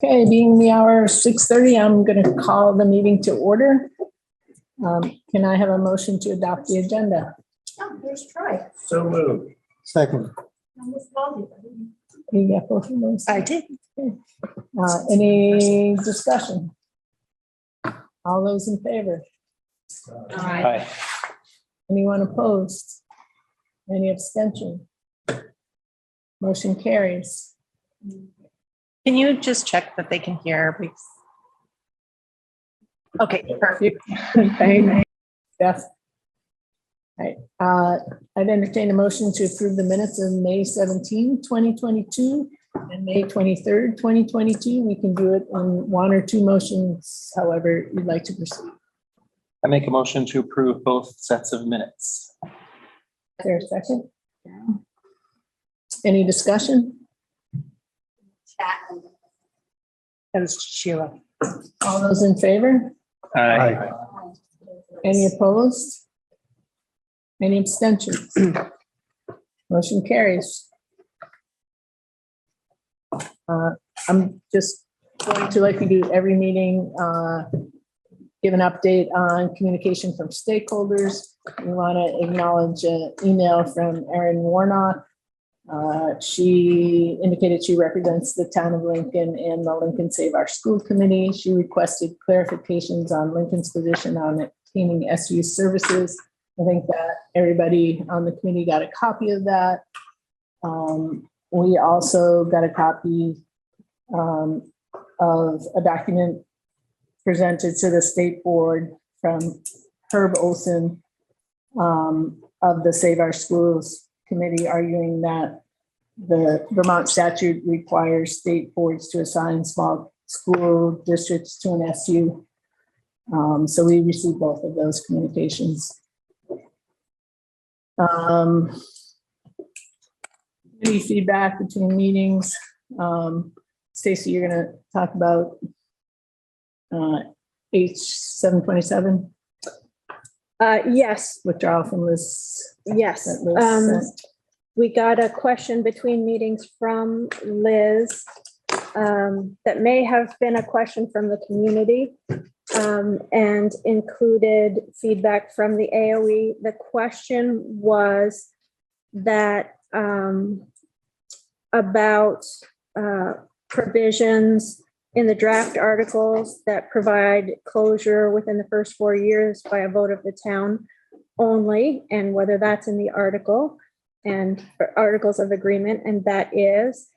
Okay, being the hour 6:30, I'm going to call the meeting to order. Can I have a motion to adopt the agenda? Oh, there's Troy. So moved. Second. You got both of those? I did. Any discussion? All those in favor? Aye. Anyone opposed? Any abstention? Motion carries. Can you just check that they can hear, please? Okay, perfect. Okay. Yes. All right. I'd entertain a motion to approve the minutes of May 17, 2022 and May 23rd, 2022. We can do it on one or two motions, however you'd like to proceed. I make a motion to approve both sets of minutes. Is there a second? Any discussion? That was Sheila. All those in favor? Aye. Any opposed? Any abstentions? Motion carries. I'm just going to, like we do every meeting, give an update on communication from stakeholders. We want to acknowledge an email from Erin Warnock. She indicated she represents the town of Lincoln and the Lincoln Save Our School Committee. She requested clarifications on Lincoln's position on obtaining SU services. I think that everybody on the committee got a copy of that. We also got a copy of a document presented to the state board from Herb Olson of the Save Our Schools Committee, arguing that the Vermont statute requires state boards to assign small school districts to an SU. So we received both of those communications. Any feedback between meetings? Stacey, you're going to talk about H727 Yes, withdrawal from Liz. yes. that Liz sent. We got a question between meetings from Liz that may have been a question from the community and included feedback from the AOE. The question was that about provisions in the draft articles that provide closure within the first 4 years by a vote of the town only, and whether that's in the article and articles of agreement, and that is.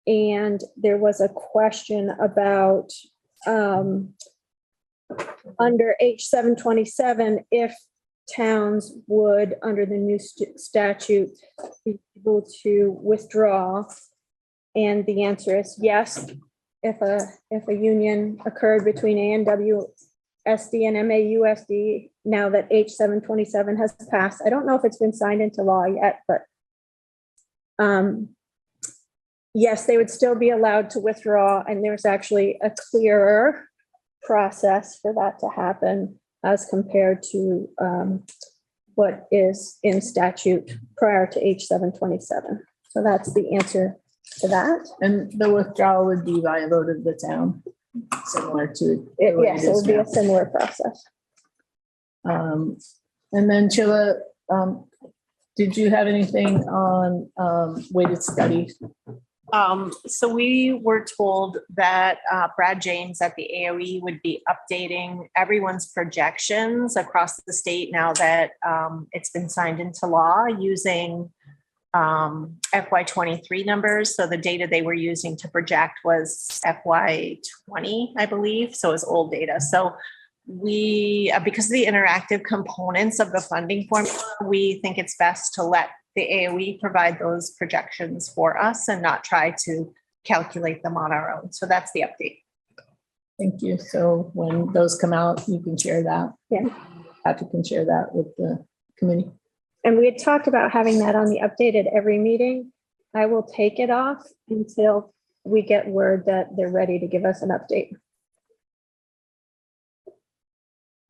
And there was a question about under H727, if towns would, under the new statute, be able to withdraw. And the answer is yes. If a union occurred between ANWSD and MAUSD, now that H727 has passed, I don't know if it's been signed into law yet, but yes, they would still be allowed to withdraw, and there's actually a clearer process for that to happen as compared to what is in statute prior to H727. So that's the answer to that. And the withdrawal would be by a vote of the town, similar to Yes, it would be a similar process. And then Chilla, did you have anything on weighted studies? So we were told that Brad James at the AOE would be updating everyone's projections across the state now that it's been signed into law using FY23 numbers. So the data they were using to project was FY20, I believe. So it was old data. So we, because of the interactive components of the funding formula, we think it's best to let the AOE provide those projections for us and not try to calculate them on our own. So that's the update. Thank you. So when those come out, you can share that. Yeah. Patrick can share that with the committee. And we had talked about having that on the update at every meeting. I will take it off until we get word that they're ready to give us an update.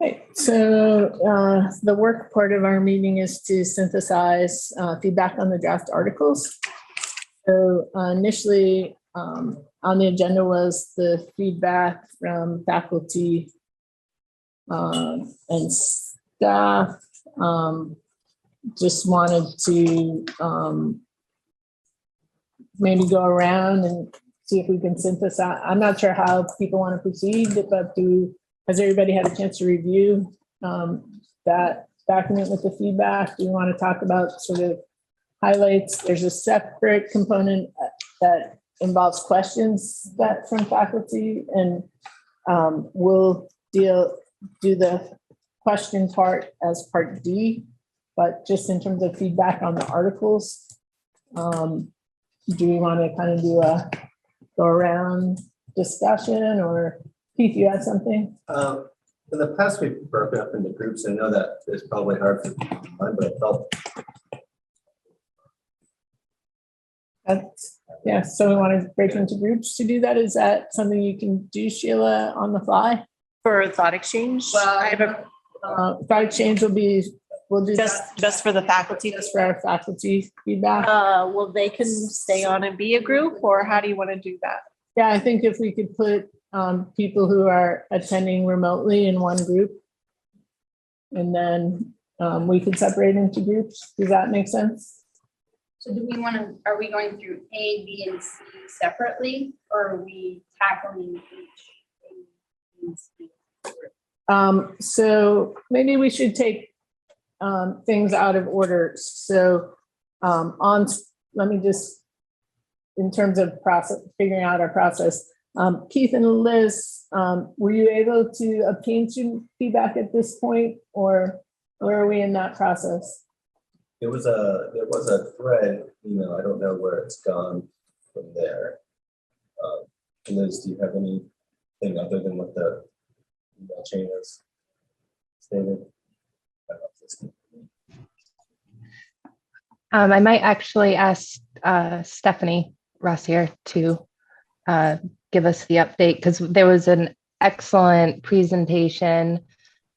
Okay, so the work part of our meeting is to synthesize feedback on the draft articles. So initially, on the agenda was the feedback from faculty and staff. Just wanted to maybe go around and see if we can synthesize. I'm not sure how people want to proceed, but has everybody had a chance to review that document with the feedback? Do you want to talk about sort of highlights? There's a separate component that involves questions that from faculty, and we'll do the question part as part D, but just in terms of feedback on the articles, do we want to kind of do a go around discussion, or Keith, you had something? In the past, we've broken up into groups. I know that it's probably hard for people to find, but I felt Yeah, so we want to break into groups to do that. Is that something you can do, Sheila, on the fly? For thought exchange? I have a, Thought exchange we'll do just for the faculty. just for our faculty feedback. Well, they can stay on and be a group, or how do you want to do that? Yeah, I think if we could put people who are attending remotely in one group, and then we could separate into groups. Does that make sense? So do we want to, are we going through A, B, and C separately, or are we tackling each A, B, and C? So maybe we should take things out of order. So let me just, in terms of figuring out our process, Keith and Liz, were you able to obtain some feedback at this point, or where are we in that process? there was a thread email. I don't know where it's gone from there. Liz, do you have anything other than what the email chain is stated? I don't know if it's- I might actually ask Stephanie Rossier to give us the update, because there was an excellent presentation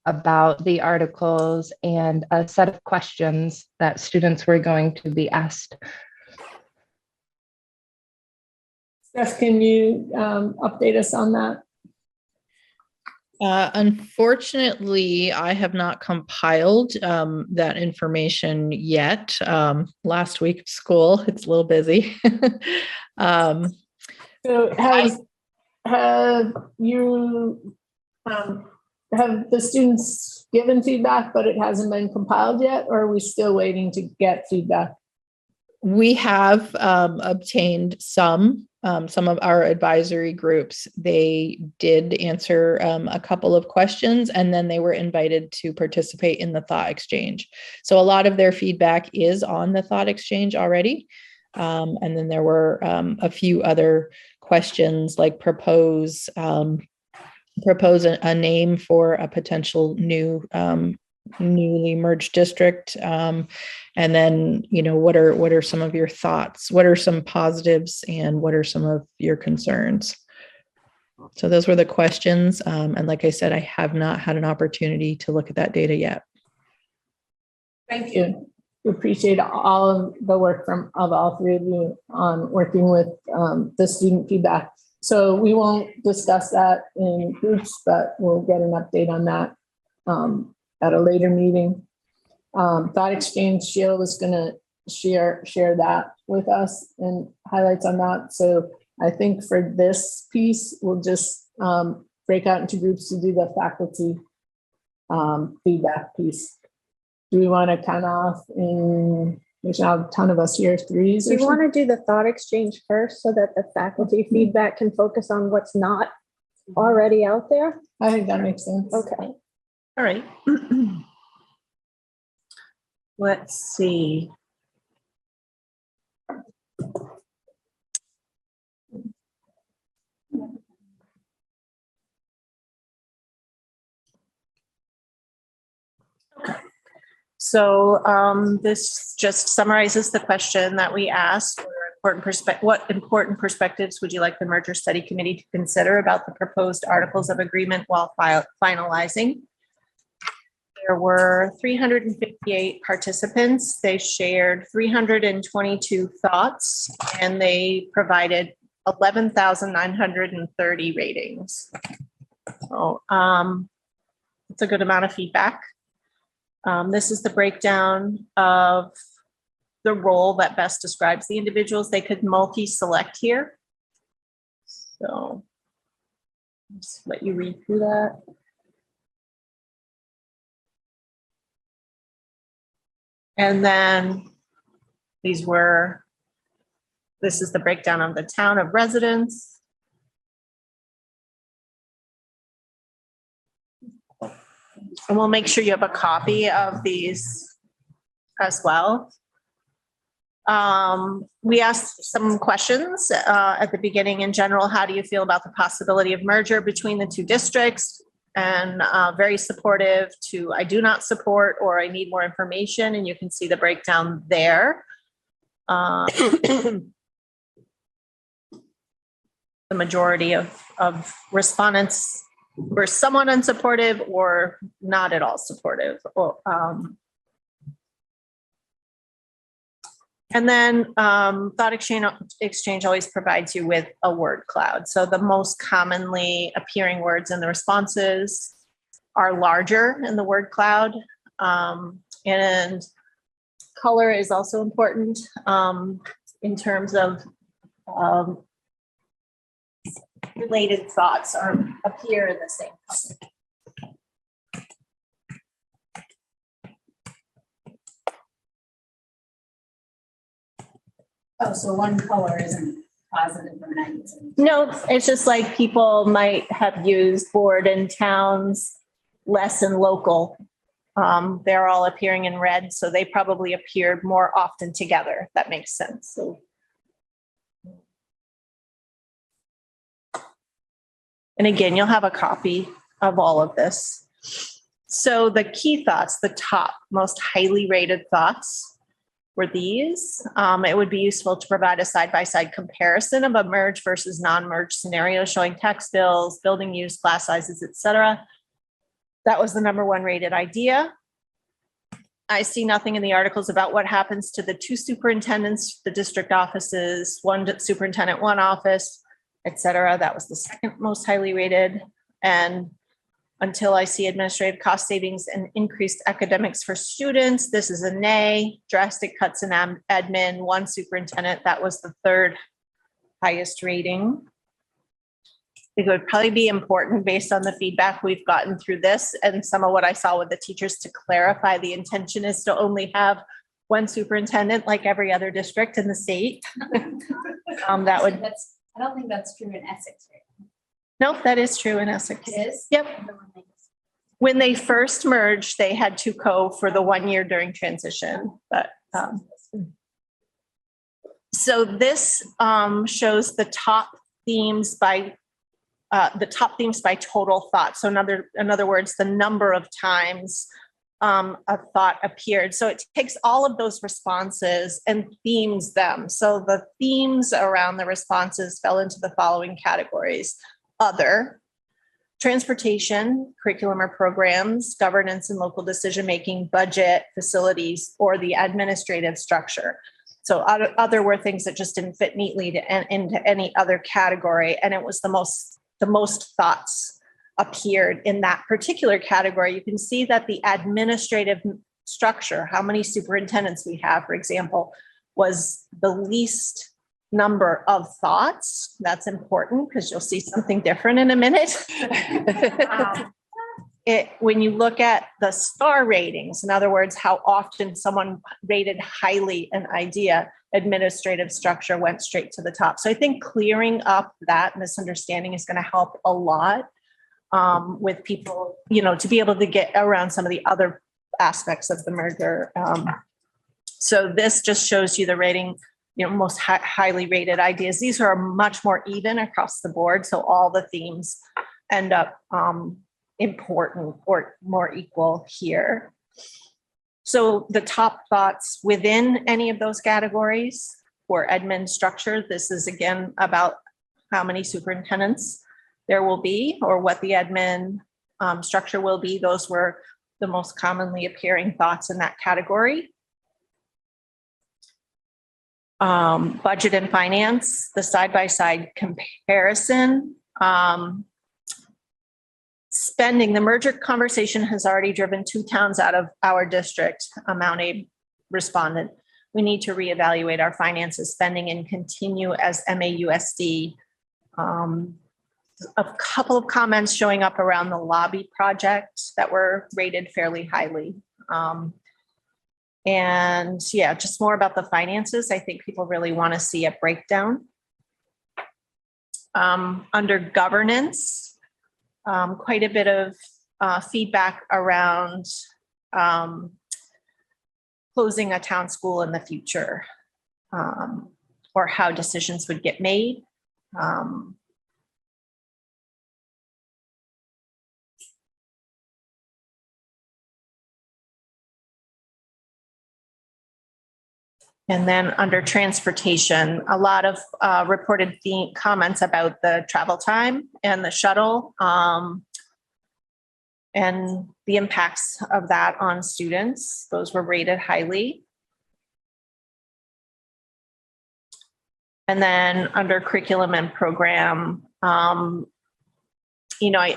about the articles and a set of questions that students were going to be asked. Steph, can you update us on that? Unfortunately, I have not compiled that information yet. Last week of school, it's a little busy. So have you have the students given feedback, but it hasn't been compiled yet, or are we still waiting to get feedback? We have obtained some of our advisory groups. They did answer a couple of questions, and then they were invited to participate in the thought exchange. So a lot of their feedback is on the thought exchange already. And then there were a few other questions, like propose a name for a potential newly merged district, and then, what are some of your thoughts? What are some positives, and what are some of your concerns? So those were the questions, and like I said, I have not had an opportunity to look at that data yet. Thank you. We appreciate all of the work of all three of you on working with the student feedback. So we won't discuss that in groups, but we'll get an update on that at a later meeting. Thought exchange, Sheila was going to share that with us and highlights on that. So I think for this piece, we'll just break out into groups to do the faculty feedback piece. Do we want to count off there's now a ton of us here, threes? Do you want to do the thought exchange first so that the faculty feedback can focus on what's not already out there? I think that makes sense. Okay. All right. Let's see. So this just summarizes the question that we asked. What important perspectives would you like the merger study committee to consider about the proposed articles of agreement while finalizing? There were 358 participants. They shared 322 thoughts, and they provided 11,930 ratings. So it's a good amount of feedback. This is the breakdown of the role that best describes the individuals. They could multi-select here. So just let you read through that. And then this is the breakdown of the town of residence. And we'll make sure you have a copy of these as well. We asked some questions at the beginning. In general, how do you feel about the possibility of merger between the two districts? And very supportive to I do not support or I need more information, and you can see the breakdown there. The majority of respondents were somewhat unsupportive or not at all supportive. And then thought exchange always provides you with a word cloud. So the most commonly appearing words in the responses are larger in the word cloud. And color is also important in terms of related thoughts appear in the same color. Oh, so one color isn't positive or negative? No, it's just like people might have used board and towns less in local. They're all appearing in red, so they probably appeared more often together, if that makes sense. So. And again, you'll have a copy of all of this. So the key thoughts, the top most highly rated thoughts were these. It would be useful to provide a side-by-side comparison of a merge versus non-merge scenario showing tax bills, building use, class sizes, et cetera. That was the #1 rated idea. I see nothing in the articles about what happens to the 2 superintendents, the district offices, 1 superintendent, 1 office, et cetera. That was the second most highly rated. And until I see administrative cost savings and increased academics for students, this is a nay. Drastic cuts in admin, 1 superintendent, that was the 3rd highest rating. It would probably be important based on the feedback we've gotten through this and some of what I saw with the teachers to clarify the intention is to only have 1 superintendent like every other district in the state. That would. I don't think that's true in Essex. Right? Nope, that is true in Essex. It is? Yep. When they first merged, they had to co for the 1 year during transition. But so this shows the top themes by total thought. So in other words, the number of times a thought appeared. So it takes all of those responses and themes them. So the themes around the responses fell into the following categories: other, transportation, curriculum or programs, governance and local decision-making, budget, facilities, or the administrative structure. So other were things that just didn't fit neatly into any other category. And it was the most thoughts appeared in that particular category. You can see that the administrative structure, how many superintendents we have, for example, was the least number of thoughts. That's important because you'll see something different in a minute. When you look at the star ratings, in other words, how often someone rated highly an idea, administrative structure went straight to the top. So I think clearing up that misunderstanding is going to help a lot with people, to be able to get around some of the other aspects of the merger. So this just shows you the rating, most highly rated ideas. These are much more even across the board. So all the themes end up important or more equal here. So the top thoughts within any of those categories for admin structure, this is again about how many superintendents there will be or what the admin structure will be. Those were the most commonly appearing thoughts in that category. Budget and finance, the side-by-side comparison. Spending, the merger conversation has already driven 2 towns out of our district, a Mount Abe respondent. We need to reevaluate our finances, spending, and continue as MAUSD. A couple of comments showing up around the lobby project that were rated fairly highly. And yeah, just more about the finances. I think people really want to see a breakdown. Under governance, quite a bit of feedback around closing a town school in the future, or how decisions would get made. And then under transportation, a lot of reported comments about the travel time and the shuttle, and the impacts of that on students. Those were rated highly. And then under curriculum and program, you know,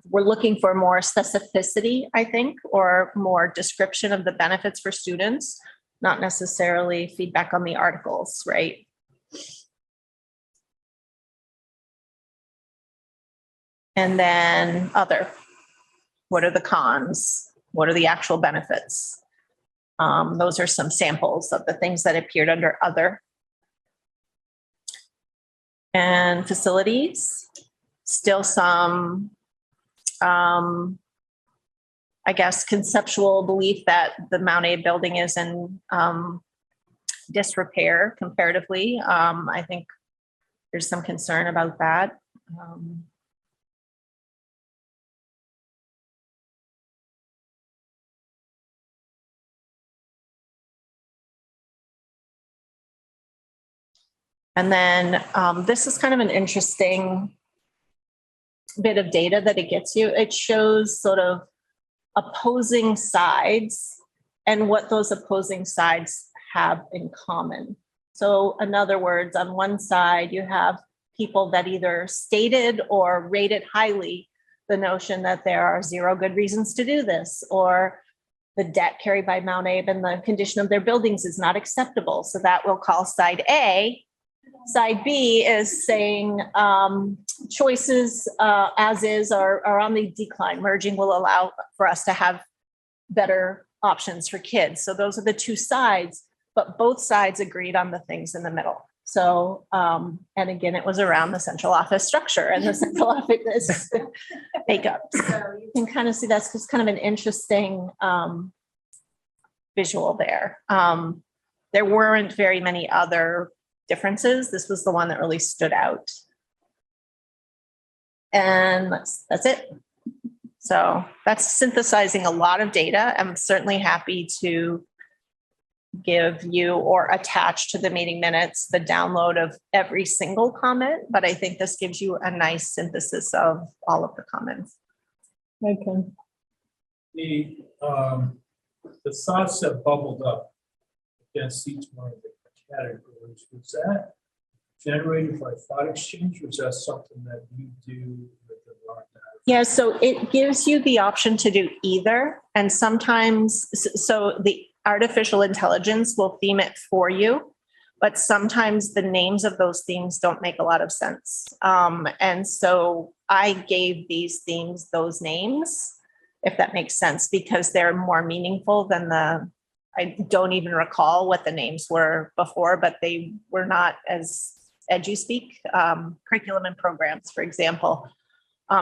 we're looking for more specificity, I think, or more description of the benefits for students, not necessarily feedback on the articles, right? And then other, what are the cons? What are the actual benefits? Those are some samples of the things that appeared under other. And facilities, still some, I guess, conceptual belief that the Mount Abe building is in disrepair comparatively. I think there's some concern about that. And then this is kind of an interesting bit of data that it gets you. It shows sort of opposing sides and what those opposing sides have in common. So in other words, on one side, you have people that either stated or rated highly the notion that there are 0 good reasons to do this, or the debt carried by Mount Abe and the condition of their buildings is not acceptable. So that we'll call side A. Side B is saying choices as is are on the decline. Merging will allow for us to have better options for kids. So those are the 2 sides, but both sides agreed on the things in the middle. So, and again, it was around the central office structure and the central office makeup. So you can kind of see that's just kind of an interesting visual there. There weren't very many other differences. This was the one that really stood out. And that's it. So that's synthesizing a lot of data. I'm certainly happy to give you or attach to the meeting minutes the download of every single comment, but I think this gives you a nice synthesis of all of the comments. Okay. The thoughts that bubbled up against each one of the categories, was that generated by thought exchange, or is that something that you do with the raw data? Yeah, so it gives you the option to do either. And sometimes, so the artificial intelligence will theme it for you, but sometimes the names of those themes don't make a lot of sense. And so I gave these themes those names, if that makes sense, because they're more meaningful than I don't even recall what the names were before, but they were not as EduSpeak. Curriculum and programs, for example,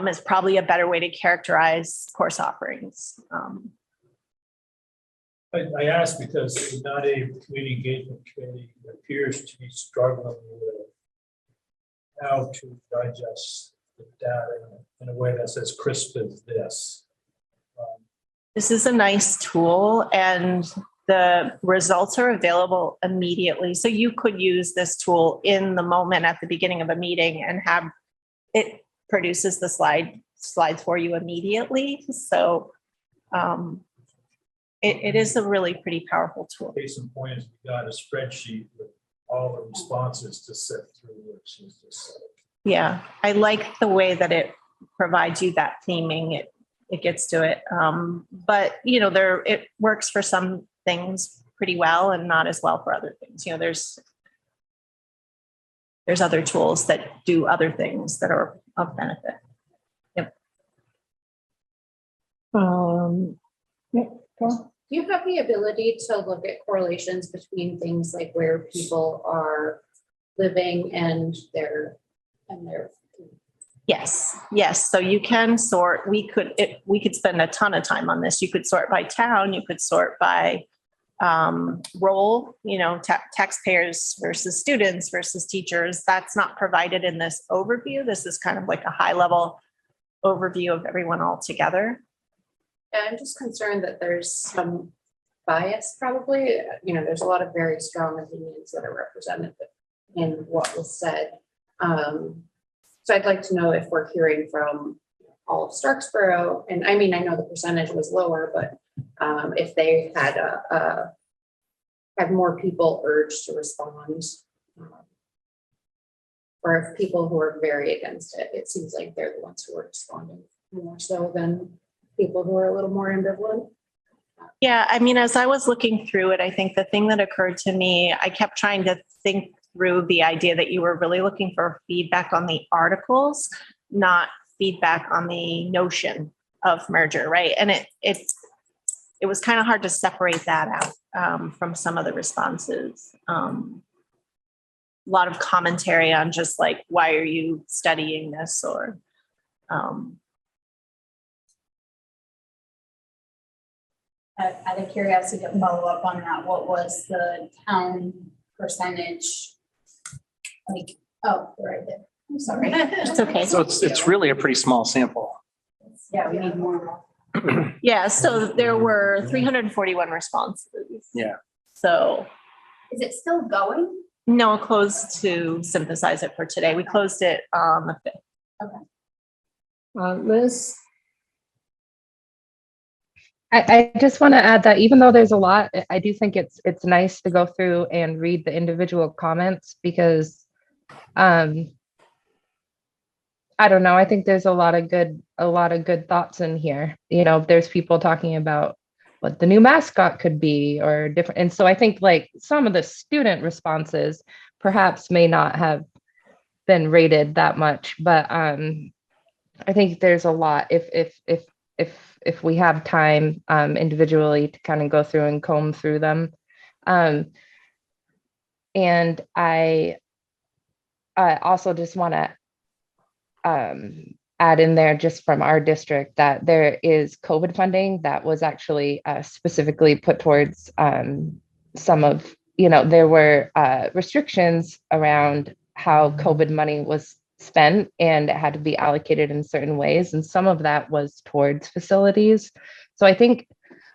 is probably a better way to characterize course offerings. I asked because the Mount Abe Community Engagement Committee appears to be struggling with how to digest the data in a way that's as crisp as this. This is a nice tool, and the results are available immediately. So you could use this tool in the moment at the beginning of a meeting and have it produces the slides for you immediately. So it is a really pretty powerful tool. Case in point is we got a spreadsheet with all the responses to sit through, which is just. Yeah, I like the way that it provides you that theming. It gets to it. But you know, it works for some things pretty well and not as well for other things. You know, there's other tools that do other things that are of benefit. Yep. Yeah, Carl? Do you have the ability to look at correlations between things like where people are living and their Yes. So you can sort, we could spend a ton of time on this. You could sort by town, you could sort by role, you know, taxpayers versus students versus teachers. That's not provided in this overview. This is kind of like a high level overview of everyone all together. I'm just concerned that there's some bias probably. You know, there's a lot of very strong opinions that are represented in what was said. So I'd like to know if we're hearing from all of Starksboro, and I mean, I know the percentage was lower, but if they had had more people urged to respond, or if people who are very against it, it seems like they're the ones who are responding more so than people who are a little more ambivalent. Yeah, I mean, as I was looking through it, I think the thing that occurred to me, I kept trying to think through the idea that you were really looking for feedback on the articles, not feedback on the notion of merger, right? And it was kind of hard to separate that out from some of the responses. A lot of commentary on just like, why are you studying this? Or Out of curiosity, to follow up on that, what was the town percentage? Like, oh, right there. I'm sorry. it's okay. So it's really a pretty small sample. Yeah, we need more. Yeah, so there were 341 responses. Yeah. So Is it still going? no, it closed to synthesize it for today. We closed it on the 5th. Liz? I just want to add that even though there's a lot, I do think it's nice to go through and read the individual comments because I don't know. I think there's a lot of good thoughts in here. You know, there's people talking about what the new mascot could be or different. And so I think like some of the student responses perhaps may not have been rated that much, but I think there's a lot if we have time individually to kind of go through and comb through them. And I also just want to add in there just from our district that there is COVID funding that was actually specifically put towards some of, you know, there were restrictions around how COVID money was spent and it had to be allocated in certain ways. And some of that was towards facilities. So I think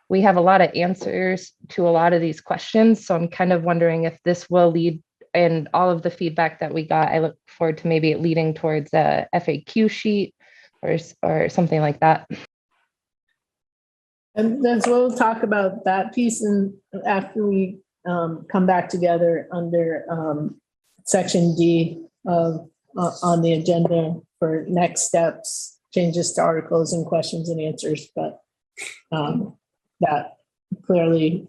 we have a lot of answers to a lot of these questions. So I'm kind of wondering if this will lead, and all of the feedback that we got, I look forward to maybe it leading towards a FAQ sheet or something like that. And then so we'll talk about that piece and after we come back together under section D of on the agenda for next steps, changes to articles and questions and answers. But that clearly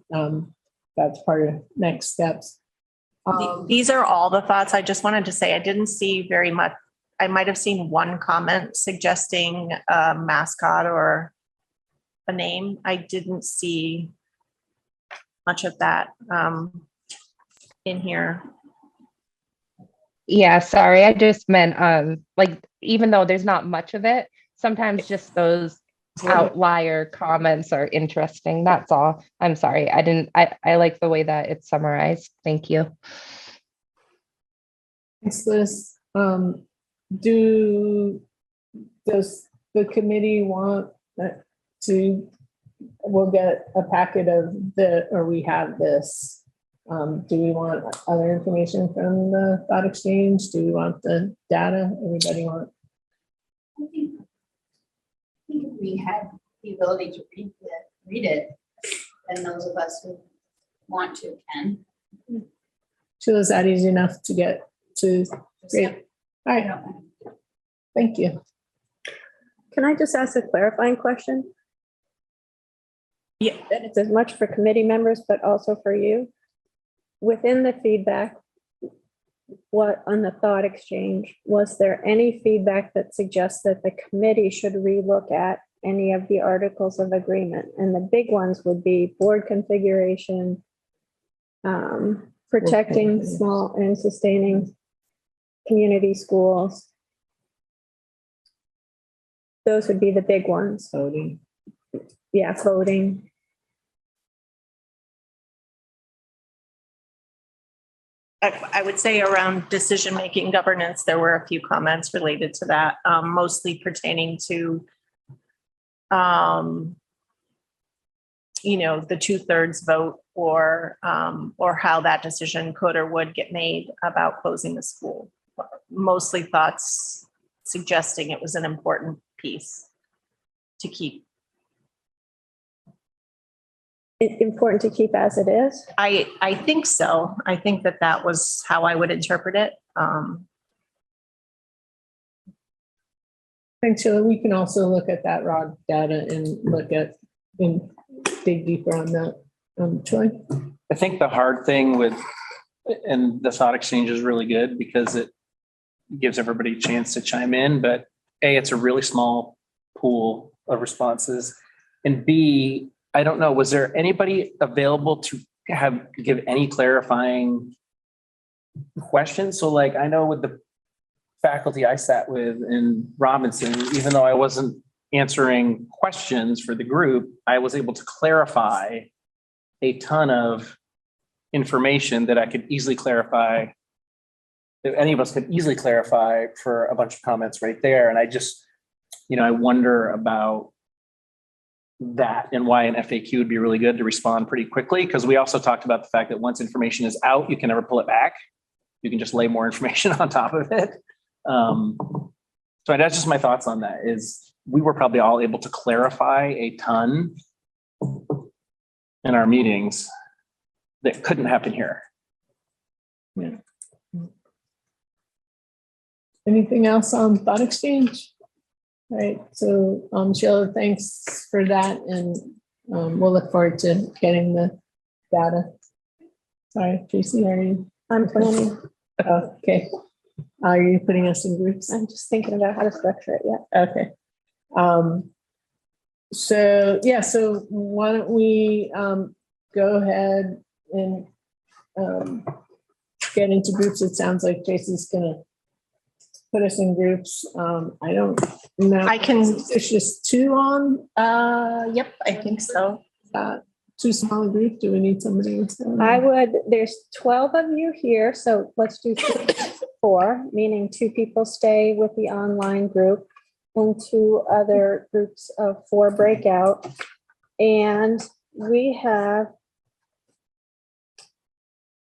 that's part of next steps. These are all the thoughts. I just wanted to say I didn't see very much. I might have seen one comment suggesting a mascot or a name. I didn't see much of that in here. Yeah, sorry. I just meant like even though there's not much of it, sometimes just those outlier comments are interesting. That's all. I'm sorry. I like the way that it's summarized. Thank you. Thanks, Liz. Does the committee want we'll get a packet of or we have this. Do we want other information from the thought exchange? Do we want the data? Everybody want? I think if we had the ability to read it, and those of us who want to can. So is that easy enough to get to? Great. All I right, don't know. thank you. Can I just ask a clarifying question? Yeah. And it's as much for committee members, but also for you. Within the feedback, what on the thought exchange, was there any feedback that suggests that the committee should relook at any of the articles of agreement? And the big ones would be board configuration, protecting small and sustaining community schools. Those would be the big ones. Voting. Yeah, voting. I would say around decision-making governance, there were a few comments related to that, mostly pertaining to, you know, the 2/3 vote or how that decision could or would get made about closing the school. Mostly thoughts suggesting it was an important piece to keep. Important to keep as it is. I think so. I think that was how I would interpret it. Thanks, Sheila. We can also look at that raw data and look at and dig deeper on that. Troy? I think the hard thing with, and the thought exchange is really good because it gives everybody a chance to chime in, but A, it's a really small pool of responses. And B, I don't know, was there anybody available to give any clarifying questions? So like, I know with the faculty I sat with in Robinson, even though I wasn't answering questions for the group, I was able to clarify a ton of information that I could easily clarify, that any of us could easily clarify for a bunch of comments right there. And I just, you know, I wonder about that and why an FAQ would be really good to respond pretty quickly. Because we also talked about the fact that once information is out, you can never pull it back. You can just lay more information on top of it. So that's just my thoughts on that is we were probably all able to clarify a ton in our meetings that couldn't happen here. Yeah. Anything else on thought exchange? All right, so Sheila, thanks for that, and we'll look forward to getting the data. Sorry, Tracy, are you? I'm planning. Oh, okay. Are you putting us in groups? I'm just thinking about how to structure it. Yeah. Okay. So yeah, so why don't we go ahead and get into groups? It sounds like Tracy's gonna put us in groups. I don't know. I can. There's just two on. Yep, I think so. Too small a group. Do we need somebody else? There's 12 of you here, so let's do 4, meaning 2 people stay with the online group and 2 other groups of 4 breakout. And we have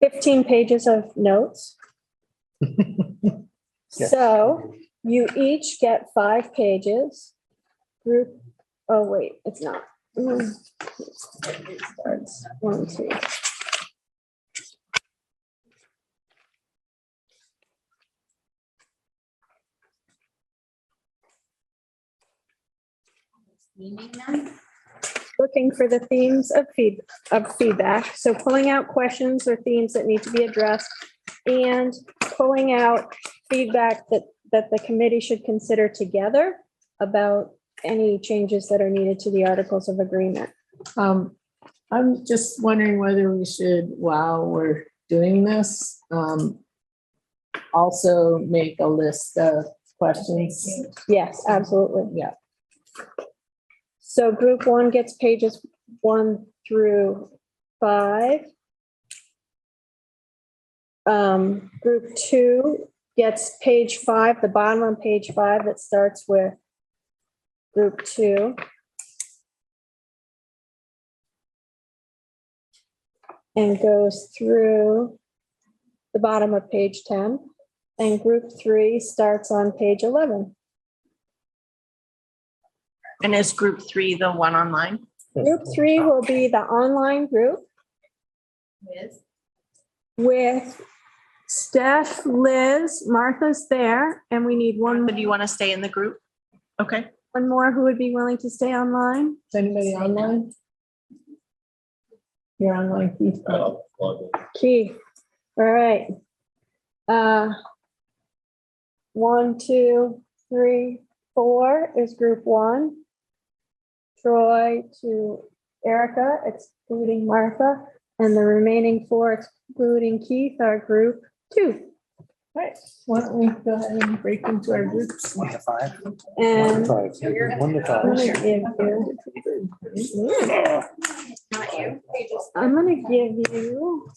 15 pages of notes. Yes. So you each get 5 pages. Group, oh wait, it's not. It starts 1, 2. Looking for the themes of feedback. So pulling out questions or themes that need to be addressed and pulling out feedback that the committee should consider together about any changes that are needed to the articles of agreement. I'm just wondering whether we should, while we're doing this, also make a list of questions. Yes, absolutely. Yeah. So group 1 gets pages 1 through 5. Group 2 gets page 5, the bottom on page 5 that starts with group 2. And goes through the bottom of page 10. And group 3 starts on page 11. And is group 3 the one online? Group 3 will be the online group with Steph, Liz, Martha's there, and we need one, Do you want to stay in the group? Okay. one more who would be willing to stay online. Is anybody online? You're online, Keith. I'll log in. Keith, all right. 1, 2, 3, 4 is group 1. Troy to Erica, excluding Martha, and the remaining 4 excluding Keith are group 2. Right, why don't we go ahead and break into our groups? 1 to 5. And So you're I'm gonna give you, not you. I'm gonna give you,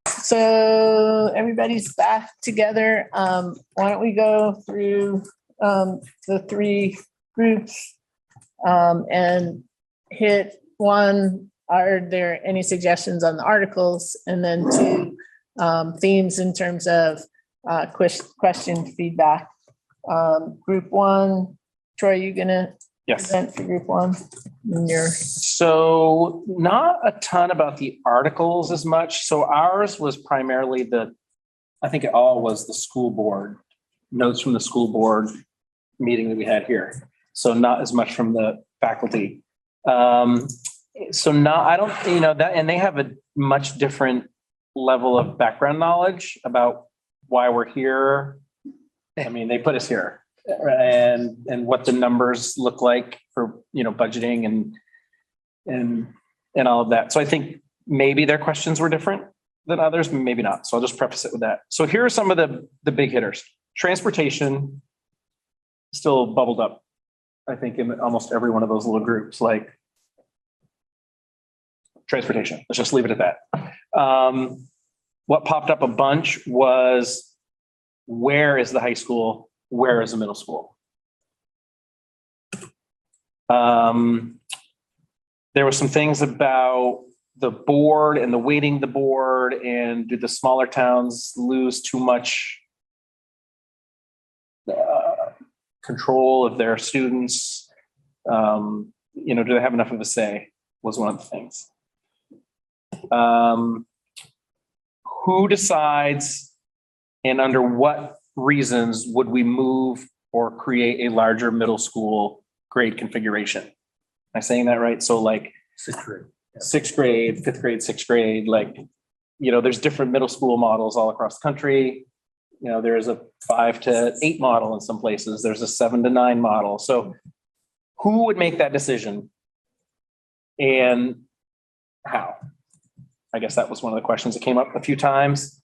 So everybody's back together. Why don't we go through the 3 groups and hit 1, are there any suggestions on the articles? And then 2, themes in terms of question feedback. Group 1, Troy, you gonna Yes. present for group 1? And you're So not a ton about the articles as much. So ours was primarily I think it all was the school board, notes from the school board meeting that we had here. So not as much from the faculty. So I don't, that, and they have a much different level of background knowledge about why we're here. I mean, they put us here and what the numbers look like for, budgeting and all of that. So I think maybe their questions were different than others, maybe not. So I'll just preface it with that. So here are some of the big hitters. Transportation still bubbled up, I think, in almost every one of those little groups, like transportation. Let's just leave it at that. What popped up a bunch was, where is the high school? Where is the middle school? There were some things about the board and the weighting the board, and do the smaller towns lose too much control of their students? Do they have enough of a say, was one of the things. Who decides and under what reasons would we move or create a larger middle school grade configuration? Am I saying that right? So like 6th grade. 6th grade, 5th grade, 6th grade, there's different middle school models all across the country. There's a 5 to 8 model in some places. There's a 7 to 9 model. So who would make that decision and how? I guess that was one of the questions that came up a few times.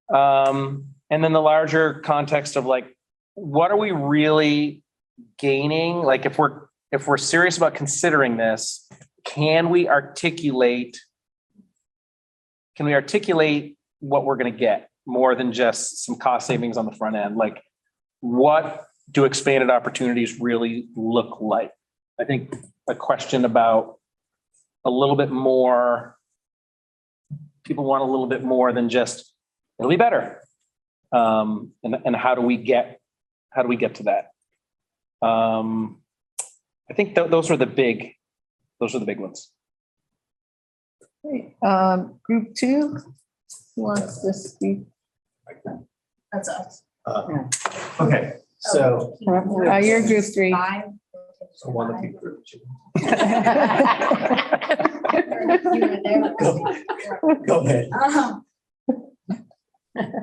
And then the larger context of what are we really gaining? Like if we're serious about considering this, can we articulate what we're going to get more than just some cost savings on the front end? Like, what do expanded opportunities really look like? I think a question about a little bit more, people want a little bit more than just, it'll be better. And how do we get to that? I think those are the big ones. Great. Group 2, who wants to speak? That's us. Okay, so You're group 3. 5. I want to be group 2. You were there. Go ahead.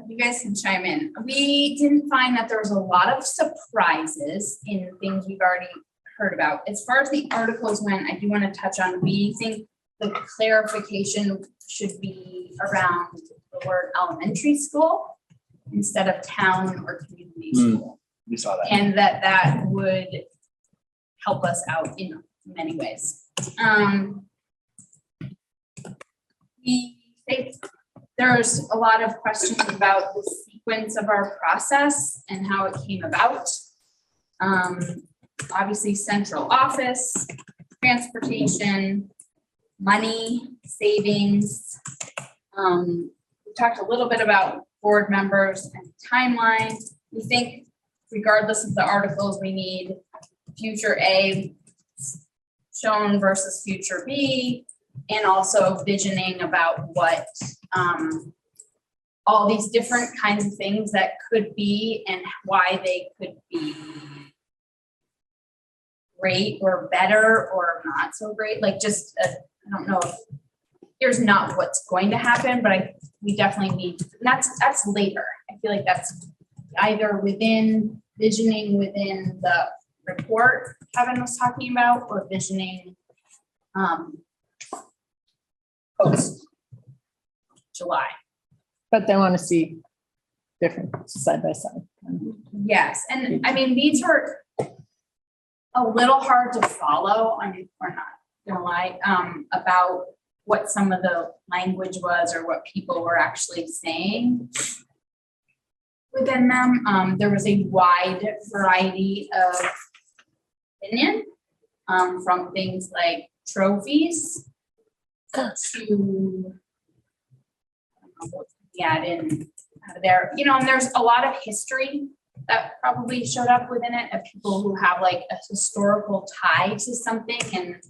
You guys can chime in. We didn't find that there was a lot of surprises in things we've already heard about. As far as the articles went, I do want to touch on, we think the clarification should be around the word elementary school instead of town or community school. We saw that. And that would help us out in many ways. We think there's a lot of questions about the sequence of our process and how it came about. Obviously, central office, transportation, money, savings. We talked a little bit about board members and timeline. We think regardless of the articles, we need future A shown versus future be, and also visioning about what all these different kinds of things that could be and why they could be great or better or not so great. Like just, I don't know if here's not what's going to happen, but we definitely need, and that's later. I feel like that's either within visioning within the report Kevin was talking about, or visioning post July. But they want to see different side by side. Yes, and I mean, these were a little hard to follow, I mean, we're not gonna lie, about what some of the language was or what people were actually saying within them. There was a wide variety of opinion, from things like trophies to, yeah, in there, you know, and there's a lot of history that probably showed up within it of people who have like a historical tie to something, and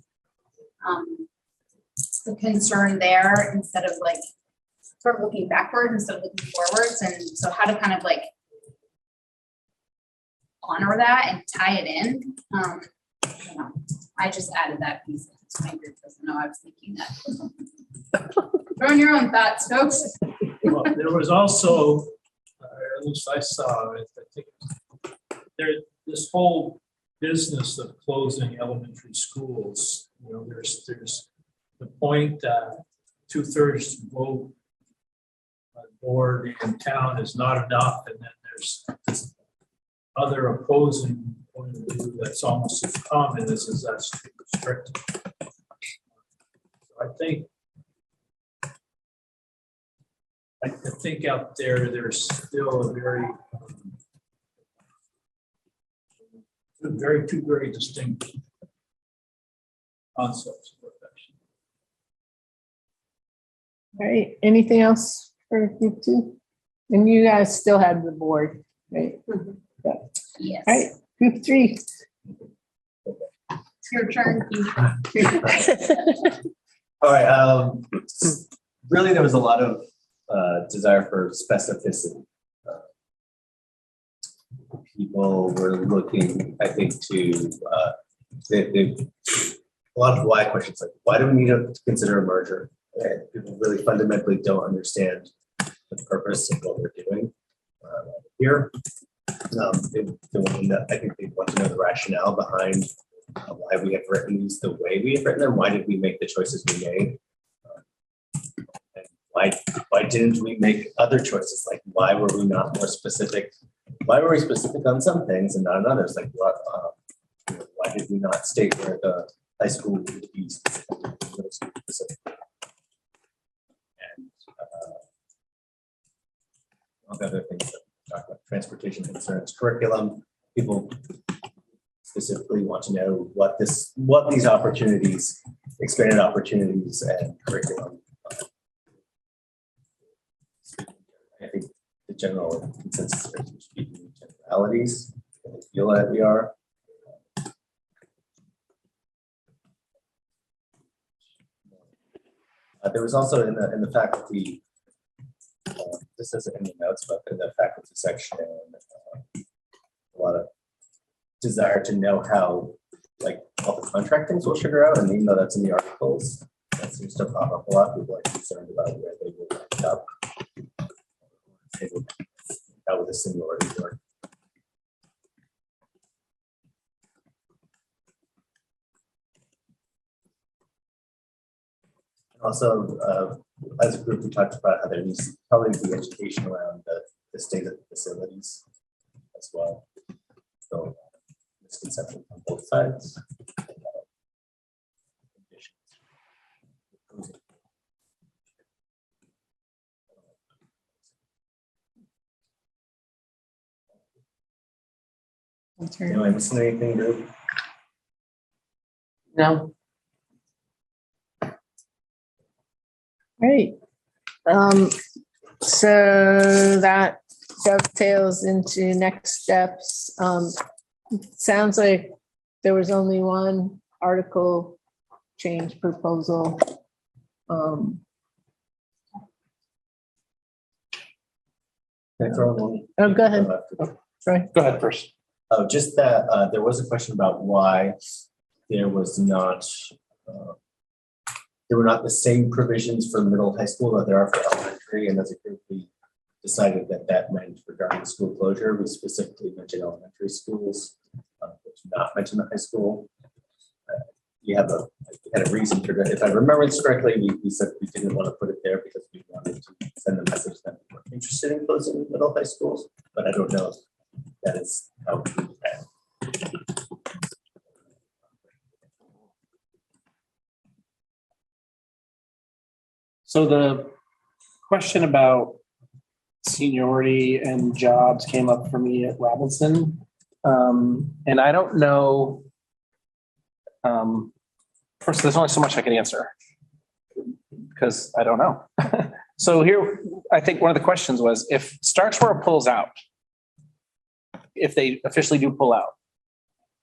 the concern there instead of like sort of looking backwards instead of looking forwards, and so how to kind of like honor that and tie it in. You know, I just added that piece. My group doesn't know I was thinking that. Throw in your own thoughts, folks. Well, there was also, at least I saw it, I think there, this whole business of closing elementary schools, you know, there's the point that 2/3 vote board in town is not enough, and then there's this other opposing point of view that's almost as common as that's too restrictive. So I think out there, there's still a two very distinct concepts of affection. All right, anything else for group 2? And you guys still have the board, right? Yeah. Yes. All right, group 3. It's your turn, Keith. All right, really, there was a lot of desire for specificity. People were looking, I think, to a lot of why questions, like why do we need to consider a merger? And people really fundamentally don't understand the purpose of what we're doing here. I think they want to know the rationale behind why we have written these the way we have written them. Why did we make the choices we made? And why didn't we make other choices? Like, why were we not more specific? Why were we specific on some things and not on others? Like, what? Why did we not state where the high school would be specific? And all the other things that we talk about, transportation concerns, curriculum. People specifically want to know what these opportunities, expanded opportunities, and curriculum. I think the general consensus is we're speaking in generalities. I feel that we are. There was also in the faculty, this isn't in the notes, but in the faculty section, a lot of desire to know how like all the contract things will sugar out, and even though that's in the articles, that seems to pop up a lot. People are concerned about where they will end up. How would the seniority work? Also, as a group, we talked about how there needs to probably be education around the state of the facilities as well. So, misconception on both sides. Am I missing anything, group? No. Right. So that dovetails into next steps. Sounds like there was only one article change proposal. Can I throw in one? Oh, go ahead. Right. Go ahead first. Oh, just that, there was a question about why there was not, there were not the same provisions for middle high school that there are for elementary, and as a group, we decided that that meant regarding school closure, we specifically mentioned elementary schools, but do not mention the high school. You had a reason for that. If I remember this correctly, we said we didn't want to put it there because we wanted to send a message that we were interested in closing middle high schools, but I don't know if that is how we do that. So the question about seniority and jobs came up for me at Robinson. And I don't know. First, there's only so much I can answer because I don't know. So here, I think one of the questions was if Starksboro pulls out, if they officially do pull out,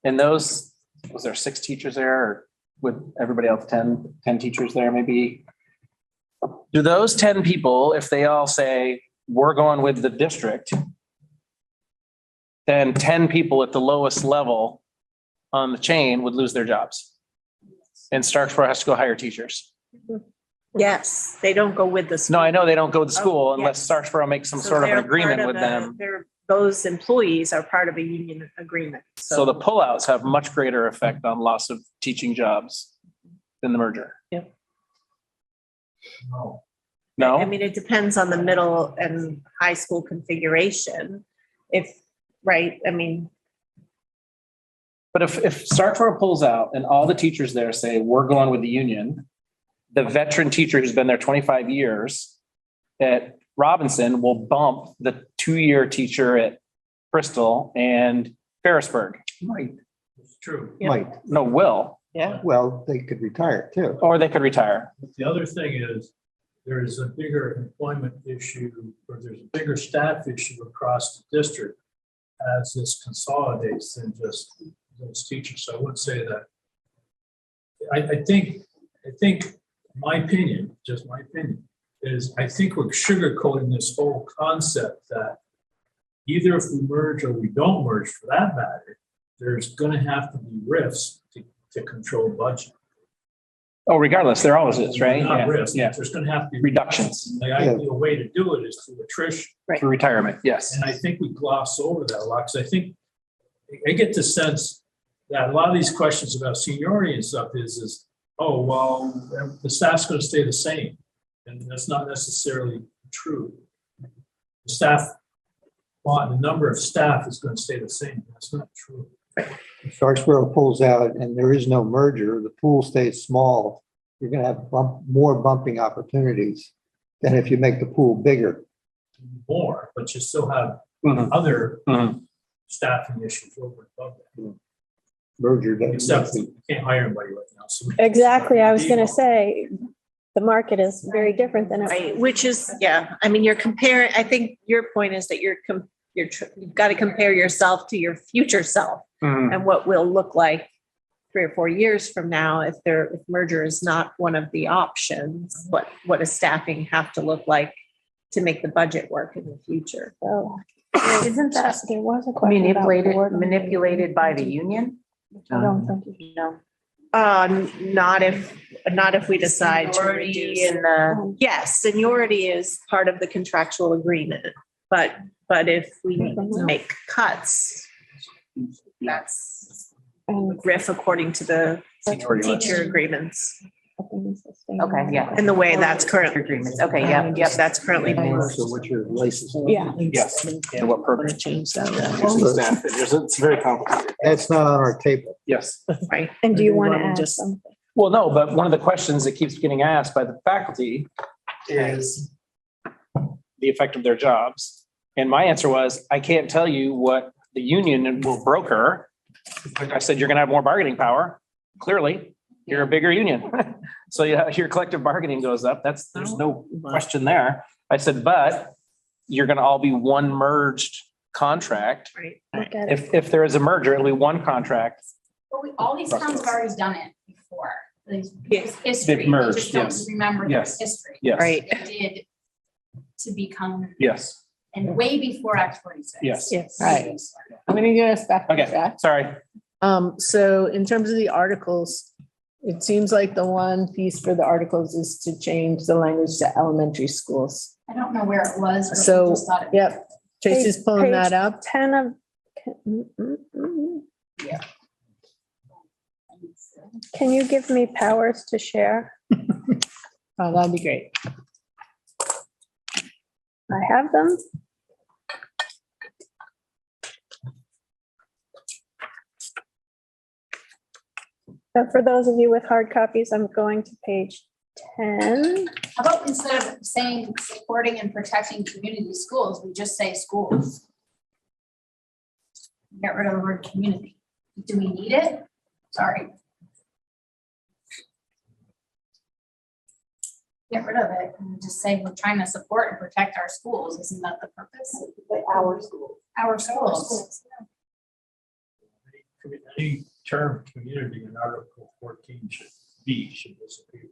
and those, was there 6 teachers there or with everybody else, 10 teachers there maybe? Do those 10 people, if they all say, we're going with the district, then 10 people at the lowest level on the chain would lose their jobs. And Starksboro has to go hire teachers. Yes, they don't go with the. No, I know they don't go to school unless yes. Starksboro makes some So sort of an they're agreement part with of them. Those employees are part of a union agreement. So the pullouts have much greater effect on loss of teaching jobs than the merger. No. No? I mean, it depends on the middle and high school configuration. If, right, I mean, But if Starksboro pulls out and all the teachers there say, we're going with the union, the veteran teacher who's been there 25 years at Robinson will bump the 2-year teacher at Bristol and Ferrisburg. Might, It's true. Yeah. might. No, will, yeah, Well, they could retire too. or they could retire. But the other thing is, there is a bigger employment issue, or there's a bigger staff issue across the district as this consolidates than just those teachers. So I would say that I think my opinion, just my opinion, is I think we're sugarcoating this whole concept that either if we merge or we don't merge for that matter, there's gonna have to be rifts to control budget. Oh, regardless, there always is, right? Not Yeah, rifts, yeah. there's gonna have to be Reductions The ideal way to do it is through attrition. for retirement, yes. And I think we gloss over that a lot, because I think, I get the sense that a lot of these questions about seniority and stuff is, oh, well, the staff's gonna stay the same. And that's not necessarily true. The staff, well, the number of staff is gonna stay the same. That's not true. If Starksboro pulls out and there is no merger, the pool stays small, you're gonna have more bumping opportunities than if you make the pool bigger. More, but you still have Mhm. other Mhm. staffing issues over and above that. Merger doesn't. Except you can't hire anybody right now. So Exactly. I was gonna say, the market is very different than it. right, which is, yeah, I mean, you're comparing, I think your point is that you've got to compare yourself to your future self Mhm. and what will look like 3 or 4 years from now if merger is not one of the options. What does staffing have to look like to make the budget work in the future? So, Isn't that there was a question about manipulated by the union? I don't think you No. Not if we decide to Seniority reduce. in the, Yes, seniority is part of the contractual agreement, but if we need to make cuts, that's riff according to the Seniority limits. teacher agreements okay, yeah. and the way that's currently. Agreements, okay, yeah, Yep, that's currently. So what's your license? Yeah. Yes. And what purpose? Change that, It's very complicated. That's not on our table. Yes. right? And do you want to Wanna add just- something? Well, no, but one of the questions that keeps getting asked by the faculty is the effect of their jobs. And my answer was, I can't tell you what the union will broker. Like I said, you're gonna have more bargaining power. Clearly, you're a bigger union. So yeah, your collective bargaining goes up. There's no question there. I said, but you're gonna all be one merged contract. Right. Look at it. If there is a merger, it'll be one contract. But all these towns have already done it before. history. They merged, just don't yes. remember their Yes. history. Yes. Right. They did to become, Yes. and way before Act 46. Yes. Yes. Right. I'm gonna get us back on Okay, track. sorry. So in terms of the articles, it seems like the one piece for the articles is to change the language to elementary schools. I don't know where it was, but I So, just thought it. yep, Tracy's pulling that up. 10 of. Can you give me powers to share? Oh, that'd be great. I have them. So for those of you with hard copies, I'm going to page 10. How about instead of saying supporting and protecting community schools, we just say schools? Get rid of the word community. Do we need it? Sorry. Get rid of it and just say we're trying to support and protect our schools. Isn't that the purpose? Our school. Our schools. Any term community in Article 14 should disappear.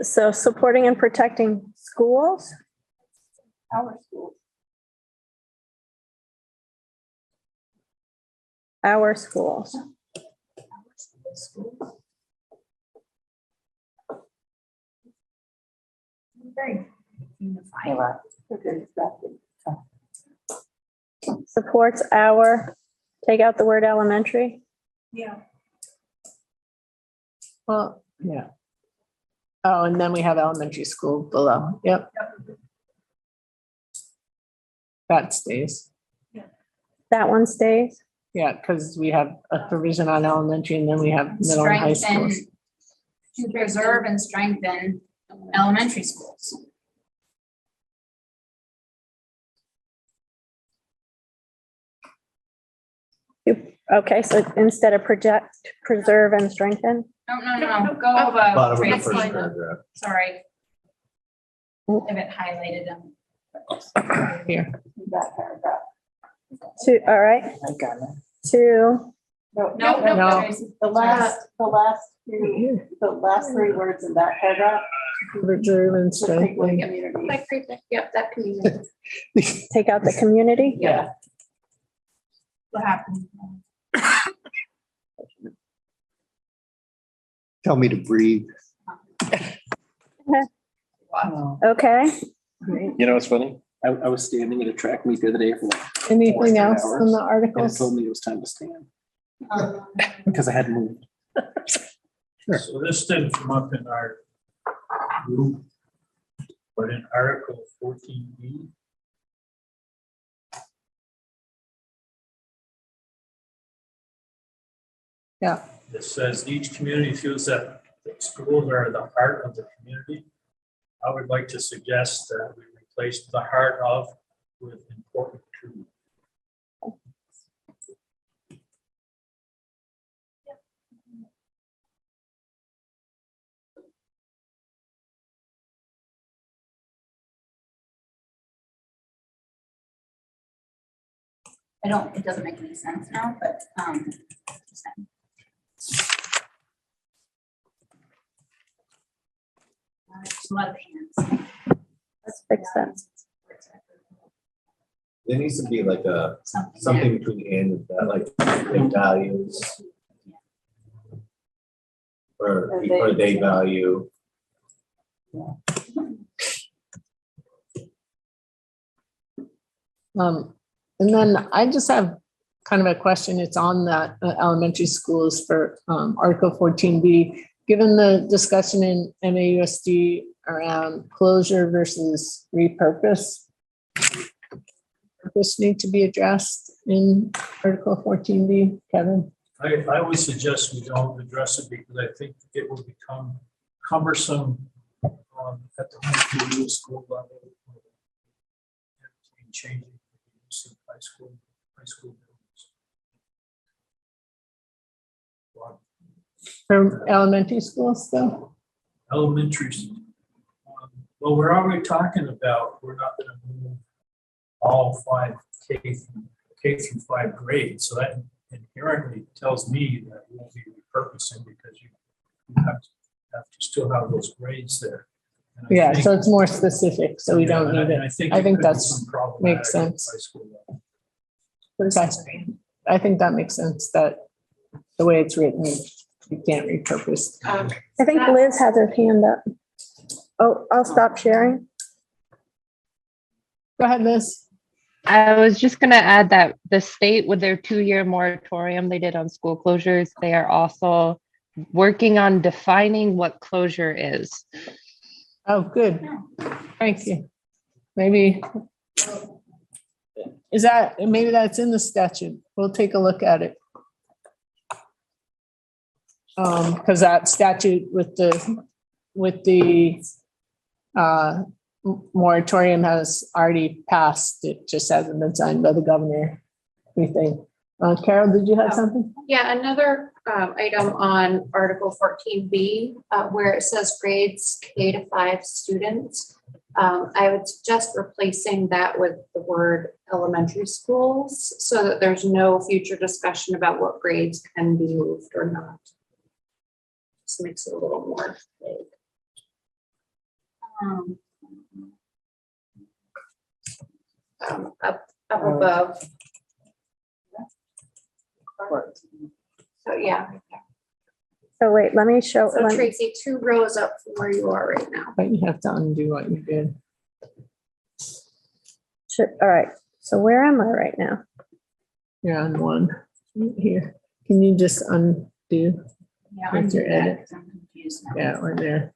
So supporting and protecting schools. Our schools. Our schools. Very unified. Supports our, take out the word elementary. Yeah. Well, yeah. Oh, and then we have elementary school below. Yep. That stays. That one stays. Yeah, because we have a provision on elementary and then we have middle and high schools. Strengthen, to preserve and strengthen elementary schools. Okay, so instead of project, preserve and strengthen. No, go Bottom above. of the Tracy. first paragraph. Sorry. I have it highlighted. Here. That paragraph. All right, I got it. to, No, No. Tracy. The last three words in that paragraph. Preserve and Just take away strengthen. community. Like, yep, that community. take out the community. Yeah. What happened? Tell me to breathe. Okay, You know what's funny? I was standing at a track meet the other day for like, Anything else hours. on the and it articles? told me it was time to stand because I hadn't moved. So this didn't come up in our group, but in Article 14B. Yeah. It says each community feels that the schools are the heart of the community. I would like to suggest that we replace the heart of with important to. It doesn't make any sense now, but, there's a lot of hands. let's fix that. There needs to be like a, Something. something between and that, like values. Or they value. And then I just have kind of a question. It's on that elementary schools for Article 14B. Given the discussion in MAUSD around closure versus repurpose, purpose need to be addressed in Article 14B, Kevin? I would suggest we don't address it because I think it will become cumbersome at the high school level. Changing the use of high school buildings. For elementary schools still? Elementary, well, we're already talking about, we're not gonna move all 5 K through 5 grades, so that inherently inherently tells me that we'll be repurposing because you have to still have those grades there. And I Yeah, think- so it's more specific, so we don't Yeah, need and it. think I it think could be that's some problematic makes at sense. high school level. Okay. I think that makes sense, that the way it's written, you can't repurpose. I think Liz has her hand up. Oh, I'll stop sharing. Go ahead, Liz. I was just gonna add that the state with their 2-year moratorium they did on school closures, they are also working on defining what closure is. Oh, good. Thank you. Maybe. Is that, maybe that's in the statute. We'll take a look at it. Because that statute with the moratorium has already passed. It just hasn't been signed by the governor, we think. Carol, did you have something? Yeah, another item on Article 14B, where it says grades K to 5 students. I would suggest replacing that with the word elementary schools so that there's no future discussion about what grades can be moved or not. Just makes it a little more vague. Up above. So yeah, So wait, let me show. so Tracy, 2 rows up from where you are right now. But you have to undo what you did. All right, so where am I right now? You're on one here. Can you just undo? Yeah, With undo your that, edit. 'cause I'm confused now. Yeah, we're there.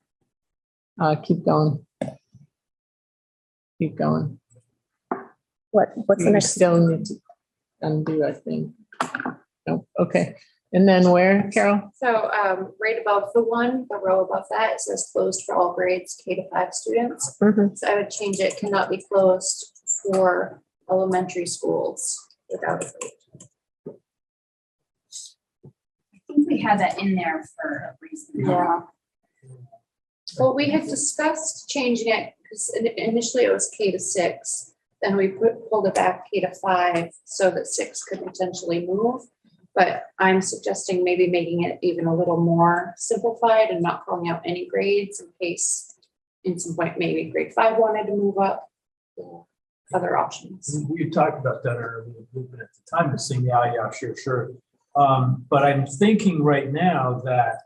Keep going. Keep going. What's the You next? still need to undo, I think. No, okay. And then where, Carol? So right above the row above that, it says closed for all grades K to 5 students. Mhm. So I would change it, cannot be closed for elementary schools without a grade. I think we had that in there for a reason. Yeah. Well, we had discussed changing it because initially it was K to 6. Then we pulled it back K to 5 so that 6 could potentially move. But I'm suggesting maybe making it even a little more simplified and not calling out any grades in case in some point, maybe grade 5 wanted to move up. Other options. We talked about that earlier movement at the time, to saying, yeah, sure. But I'm thinking right now that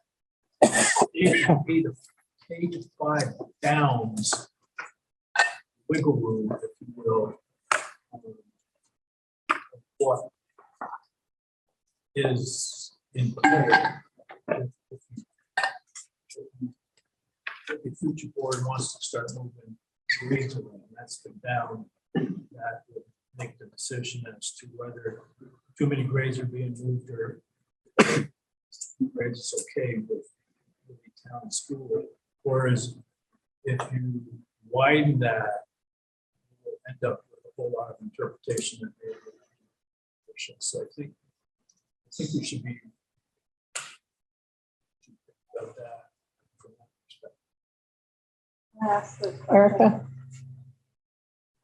K to 5 bounds wiggle room, if you will, what is in play. If the future board wants to start moving grades around, that's the bound that would make the decision as to whether too many grades are being moved or grades is okay with the town school. Whereas if you widen that, you'll end up with a whole lot of interpretation and so I think we should be about that from that perspective. Erica?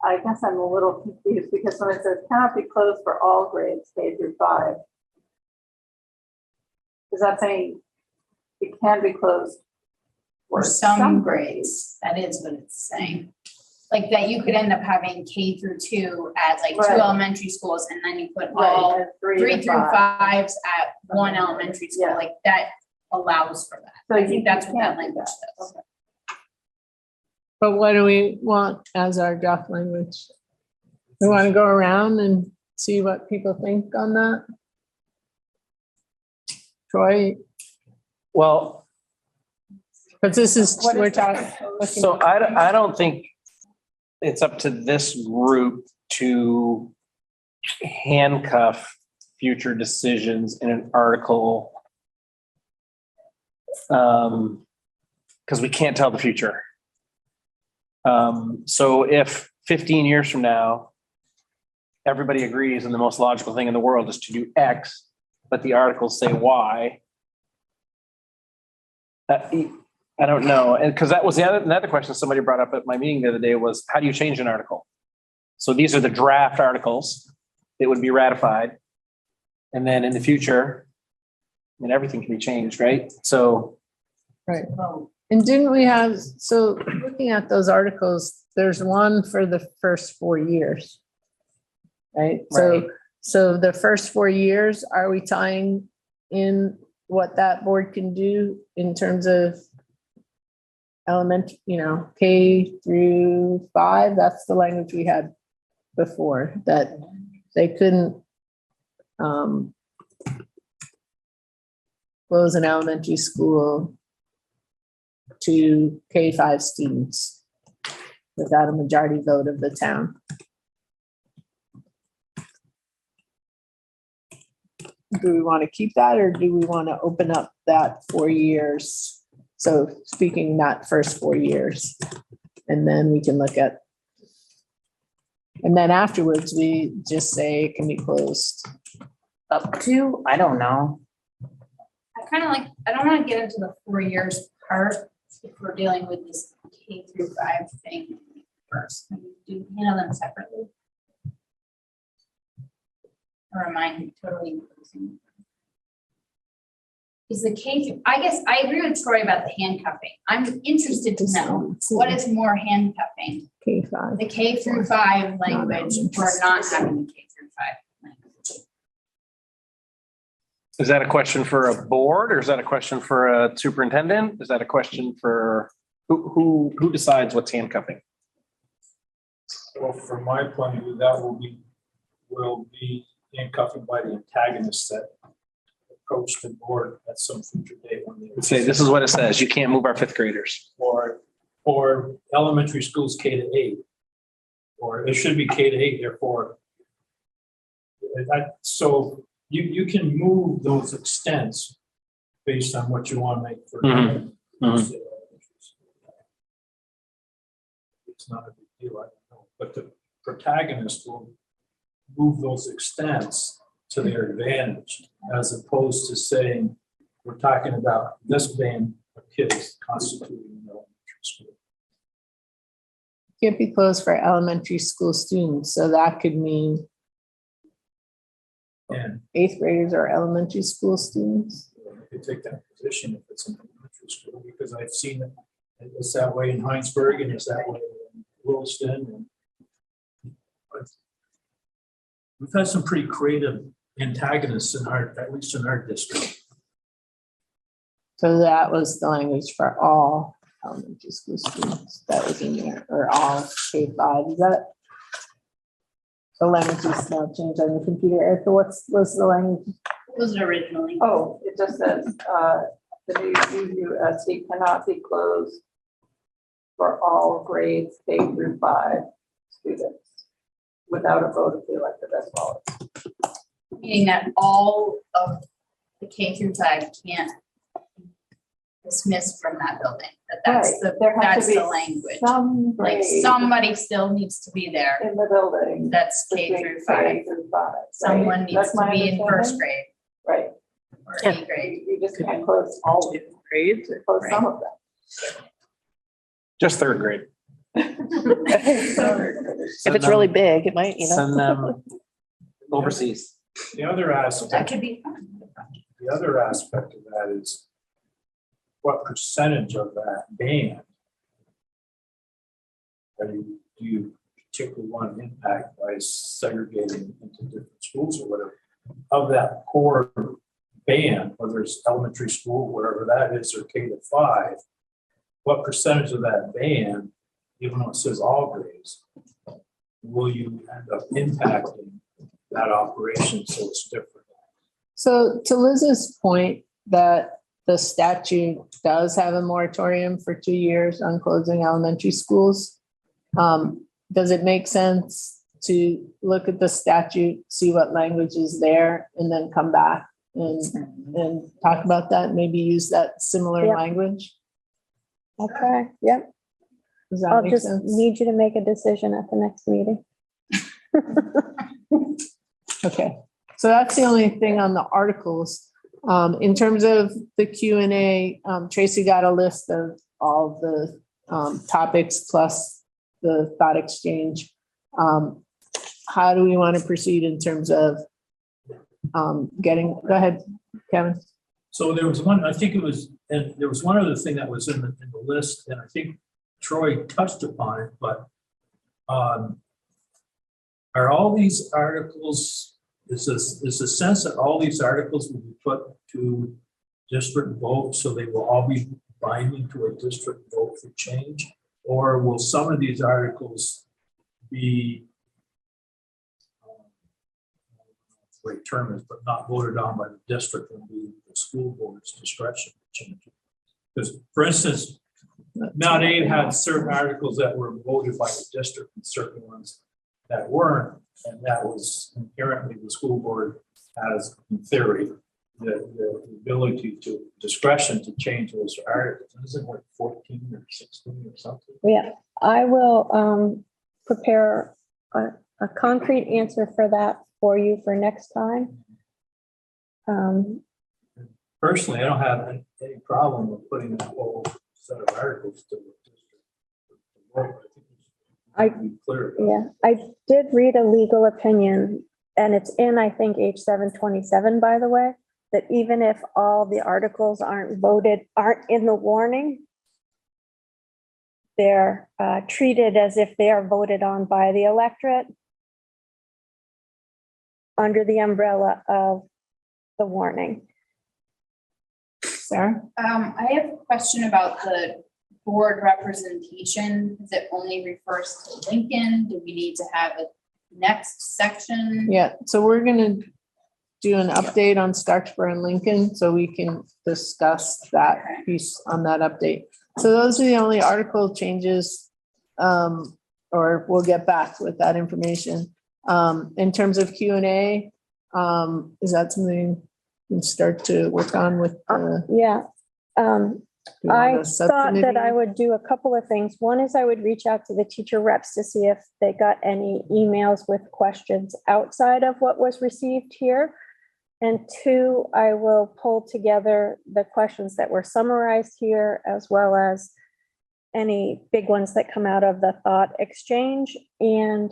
I guess I'm a little confused because when it says cannot be closed for all grades K through 5, is that saying it can be closed For some grades, that is what it's saying. Like that you could end up having K through 2 at like 2 Right. elementary schools and then you put all and 3 to through 5s at 1 elementary school, Yeah. like that allows for that. So I you think that's what that can't do language that. says. But what do we want as our draft language? We want to go around and see what people think on that? Troy, Well, because this is, What is we're that? talking. so I don't think it's up to this group to handcuff future decisions in an article. Because we can't tell the future. So if 15 years from now, everybody agrees and the most logical thing in the world is to do X, but the articles say Y. I don't know. And because that was another question somebody brought up at my meeting the other day was, how do you change an article? So these are the draft articles that would be ratified. And then in the future, I mean, everything can be changed, right? So Right. And didn't we have, so looking at those articles, there's one for the first 4 years. Right? Right. So the first 4 years, are we tying in what that board can do in terms of elementary, K through 5? That's the language we had before, that they couldn't close an elementary school to K-5 students without a majority vote of the town. Do we want to keep that, or do we want to open up that 4 years? So speaking that first 4 years, and then we can look at, and then afterwards, we just say it can be closed. Up to, I don't know. I don't want to get into the 4 years part if we're dealing with this K through 5 thing first. Can we do handle them separately? Or am I totally losing? Is the K through, I guess I agree with Troy about the handcuffing. I'm interested to know what is more handcuffing? K-5. The K through 5 language or not having the K through 5 language? is that a question for a board, or is that a question for a superintendent? Is that a question for who decides what's handcuffing? Well, from my point of view, that will be handcuffing by the antagonists that approach the board at some future date when they Say, this is what it says. You can't move our fifth graders. or elementary schools K to 8, or it should be K to 8, therefore. So you can move those extents based on what you want to make for. Mhm. Mhm. It's not a big deal, I don't know, but the protagonist will move those extents to their advantage, as opposed to saying, we're talking about this band of kids constituting an elementary school. Can't be closed for elementary school students, so that could mean And 8th graders are elementary school students. you take that position if it's an elementary school, because I've seen it, it's that way in Heinsberg and it's that way in Williston. But we've had some pretty creative antagonists in at least in our district. So that was the language for all elementary school students that was in there, or all K-5. Is that the language is now changed on the computer? Erica, what's the language? What was it originally? Oh, it just says, the new UUSD cannot be closed for all grades K through 5 students without a vote of the elected as follows. Meaning that all of the K through 5 can't dismiss from that building, that's Right, there has to be the language. Some Like grade somebody still needs to be there, in the building. that's K between through 5. K through 5. right? Someone needs That's to my be in first understanding? grade Right. or 8th grade. You just can't close all of them, Grades? close some of them. Just third grade. If it's really big, it might, Send them overseas. The other That aspect, could be fun. the other aspect of that is what percentage of that band do you particularly want to impact by segregating into different schools or whatever? Of that core band, whether it's elementary school, wherever that is, or K to 5, what percentage of that band, even though it says all grades, will you end up impacting that operation so it's different? So to Liz's point that the statute does have a moratorium for 2 years on closing elementary schools, does it make sense to look at the statute, see what language is there, and then come back and talk about that, maybe use that similar Yep. language? Okay, yep. Does that I'll make just sense? need you to make a decision at the next meeting. Okay, so that's the only thing on the articles. In terms of the Q&A, Tracy got a list of all the topics plus the thought exchange. How do we want to proceed in terms of Go ahead, Kevin. So there was one, I think it was, and there was one other thing that was in the list, and I think Troy touched upon it, but are all these articles, is the sense that all these articles will be put to district vote, so they will all be binding to a district vote for change? Or will some of these articles be, the right term is, but not voted on by the district and be the school board's discretion to change it? Because, for instance, Mount Aid had certain articles that were voted by the district and certain ones that weren't, and that was inherently the school board has, in theory, the ability to discretion to change those articles. Isn't it like 14 or 16 or something? Yeah, I will prepare a concrete answer for that for you for next time. Personally, I don't have any problem with putting a whole set of articles to the district. I think we should be clear about Yeah, I did read a legal opinion, and it's in, I think, H 727, by the way, that even if all the articles aren't in the warning, they're treated as if they are voted on by the electorate under the umbrella of the warning. Sarah? I have a question about the board representation. Because it only refers to Lincoln. Do we need to have a next section? Yeah, so we're gonna do an update on Starksboro and Lincoln, so we can discuss that piece on that update. So those are the only article changes, or we'll get back with that information. In terms of Q&A, is that something you can start to work on with? Yeah. you want I a thought that I subcommittee? would do a couple of things. One is I would reach out to the teacher reps to see if they got any emails with questions outside of what was received here. And two, I will pull together the questions that were summarized here, as well as any big ones that come out of the thought exchange, and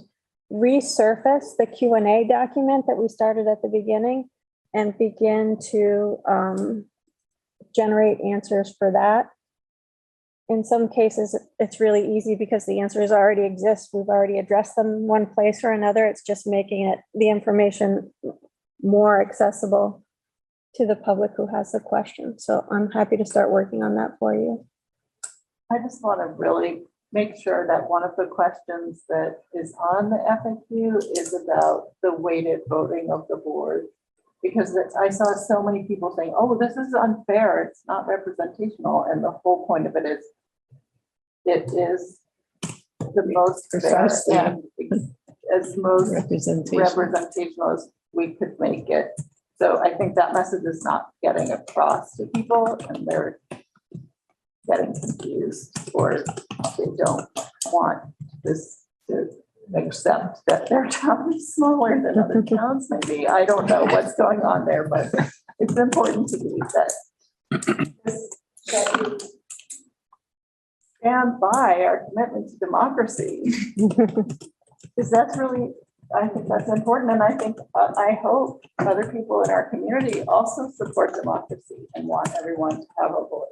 resurface the Q&A document that we started at the beginning and begin to generate answers for that. In some cases, it's really easy because the answers already exist. We've already addressed them in one place or another. It's just making it the information more accessible to the public who has the question. So I'm happy to start working on that for you. I just want to really make sure that one of the questions that is on the FAQ is about the weighted voting of the board. Because I saw so many people saying, oh, this is unfair, it's not representational. And the whole point of it is the most fair and as most representational as we could make it. So I think that message is not getting across to people, and they're getting confused, or they don't want this to accept that their town is smaller than other towns. Maybe, I don't know what's going on there, but it's important to me that we stand by our commitment to democracy. Because that's really, I think that's important. And I think, I hope other people in our community also support democracy and want everyone to have a voice.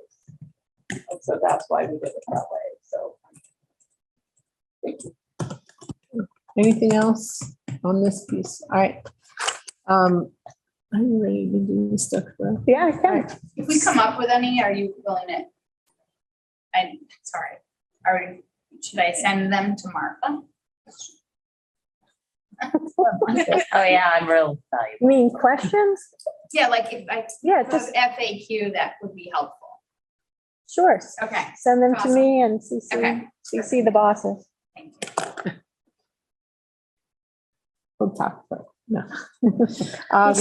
And so that's why we did it that way. So thank you. Anything else on this piece? All right. I'm ready to do this stuff. Yeah, I can. If we come up with any, are you willing to? Should I send them to Martha? Oh, yeah, I'm real valuable. You mean questions? Yeah, like if I Yeah, have just FAQ, that would be helpful. sure. Okay. Send them to Awesome. me and CC, Okay. CC the bosses. Thank you. We'll talk about no. Right.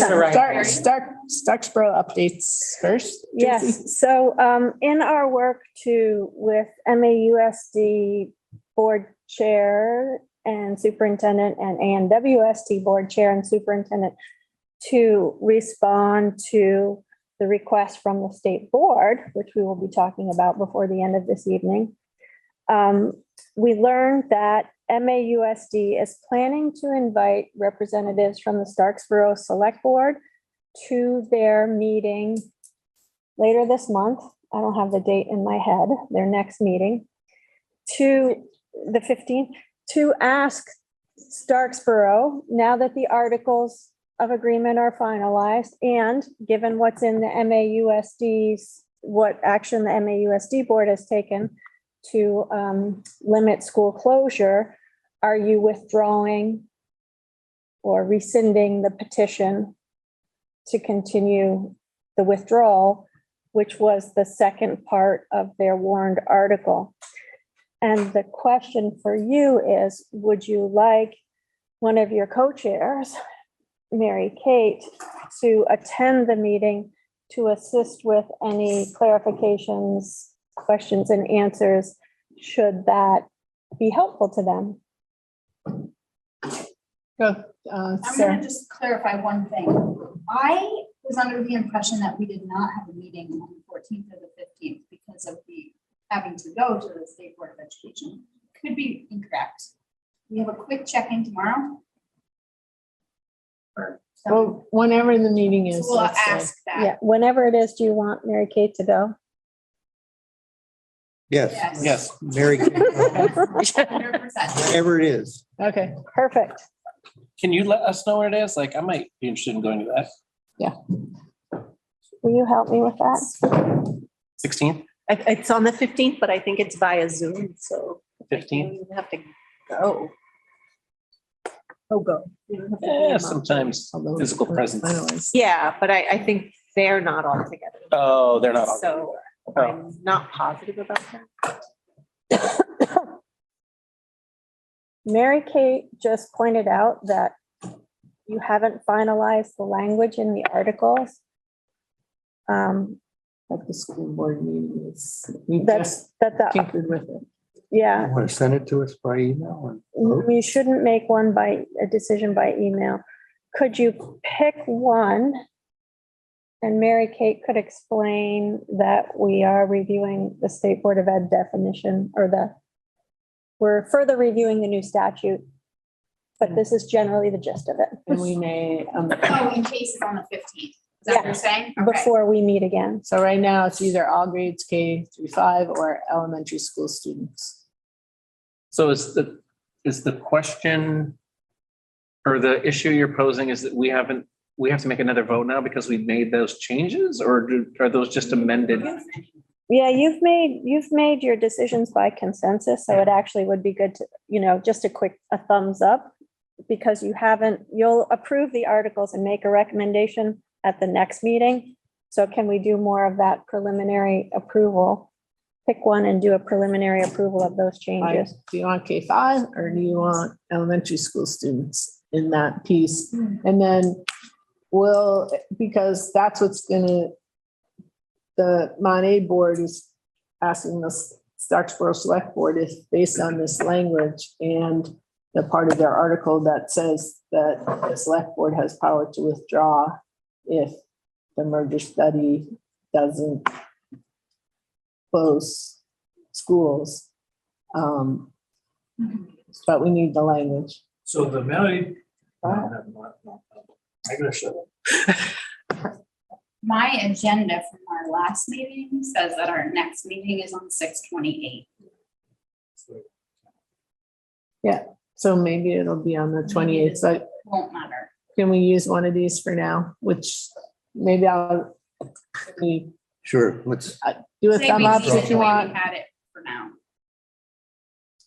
Starksboro updates first. Tracy? Yes, so in our work with MAUSD board chair and superintendent and ANWSD board chair and superintendent to respond to the request from the state board, which we will be talking about before the end of this evening. We learned that MAUSD is planning to invite representatives from the Starksboro Select Board to their meeting later this month. I don't have the date in my head, their next meeting, to the 15th, to ask Starksboro, now that the articles of agreement are finalized, and given what's in the MAUSD's, what action the MAUSD board has taken to limit school closure, are you withdrawing or rescinding the petition to continue the withdrawal, which was the second part of their warned article? And the question for you is, would you like one of your co-chairs, Mary Kate, to attend the meeting to assist with any clarifications, questions, and answers, should that be helpful to them? Go, I'm Sarah. gonna just clarify one thing. I was under the impression that we did not have a meeting on the 14th or the 15th because of the having to go to the State Board of Education. Could be incorrect. We have a quick check-in tomorrow. Well, whenever the meeting is. So we'll let's say. ask that. Yeah, whenever it is, do you want Mary Kate to go? Yes, Yes. Mary, Kay, 100%. whatever it is. Okay, Perfect. Can you let us know what it is? Like, I might be interested in going to that. Will you help me with that? 16th, It's on the 15th, but I think it's via Zoom, so. 15th? You have to go. Oh, go. You don't have to be a Yeah, mom. sometimes although physical it's presence. finalized. Yeah, but I think they're not all together. Oh, they're not. all- So Oh. I'm not positive about that. Mary Kate just pointed out that you haven't finalized the language in the articles. At the school board meeting is, we That's, just that's, tinkered with it. yeah, Want to send it to us by email? and- you shouldn't make one by, a decision by email. Could you pick one? And Mary Kate could explain that we are reviewing the State Board of Ed definition, or we're further reviewing the new statute. But this is generally the gist of it, And we may, Oh, in case it's on the 15th. Is that what you're saying? Okay. before we meet again. so right now it's either all grades K through 5 or elementary school students. So is the question or the issue you're posing is that we have to make another vote now because we made those changes, or are those just amended? Yeah, you've made your decisions by consensus, so it actually would be good to, just a thumbs up, because you'll approve the articles and make a recommendation at the next meeting. So can we do more of that preliminary approval? Pick one and do a preliminary approval of those Like, changes. do you want K-5 or do you want elementary school students in that piece? And then because that's what's the Mon board is asking the Starksboro Select Board if, based on this language and the part of their article that says that the Select Board has power to withdraw if the merger study doesn't close schools. But we need the language. So the Melody. I'm gonna shut up. My agenda from our last meeting says that our next meeting is on 6/28. So maybe it'll be on the 28th, but Won't matter. can we use one of these for now? Which maybe I'll Sure, let's, do a Say thumb we up leave it if you the way we want. had it for now.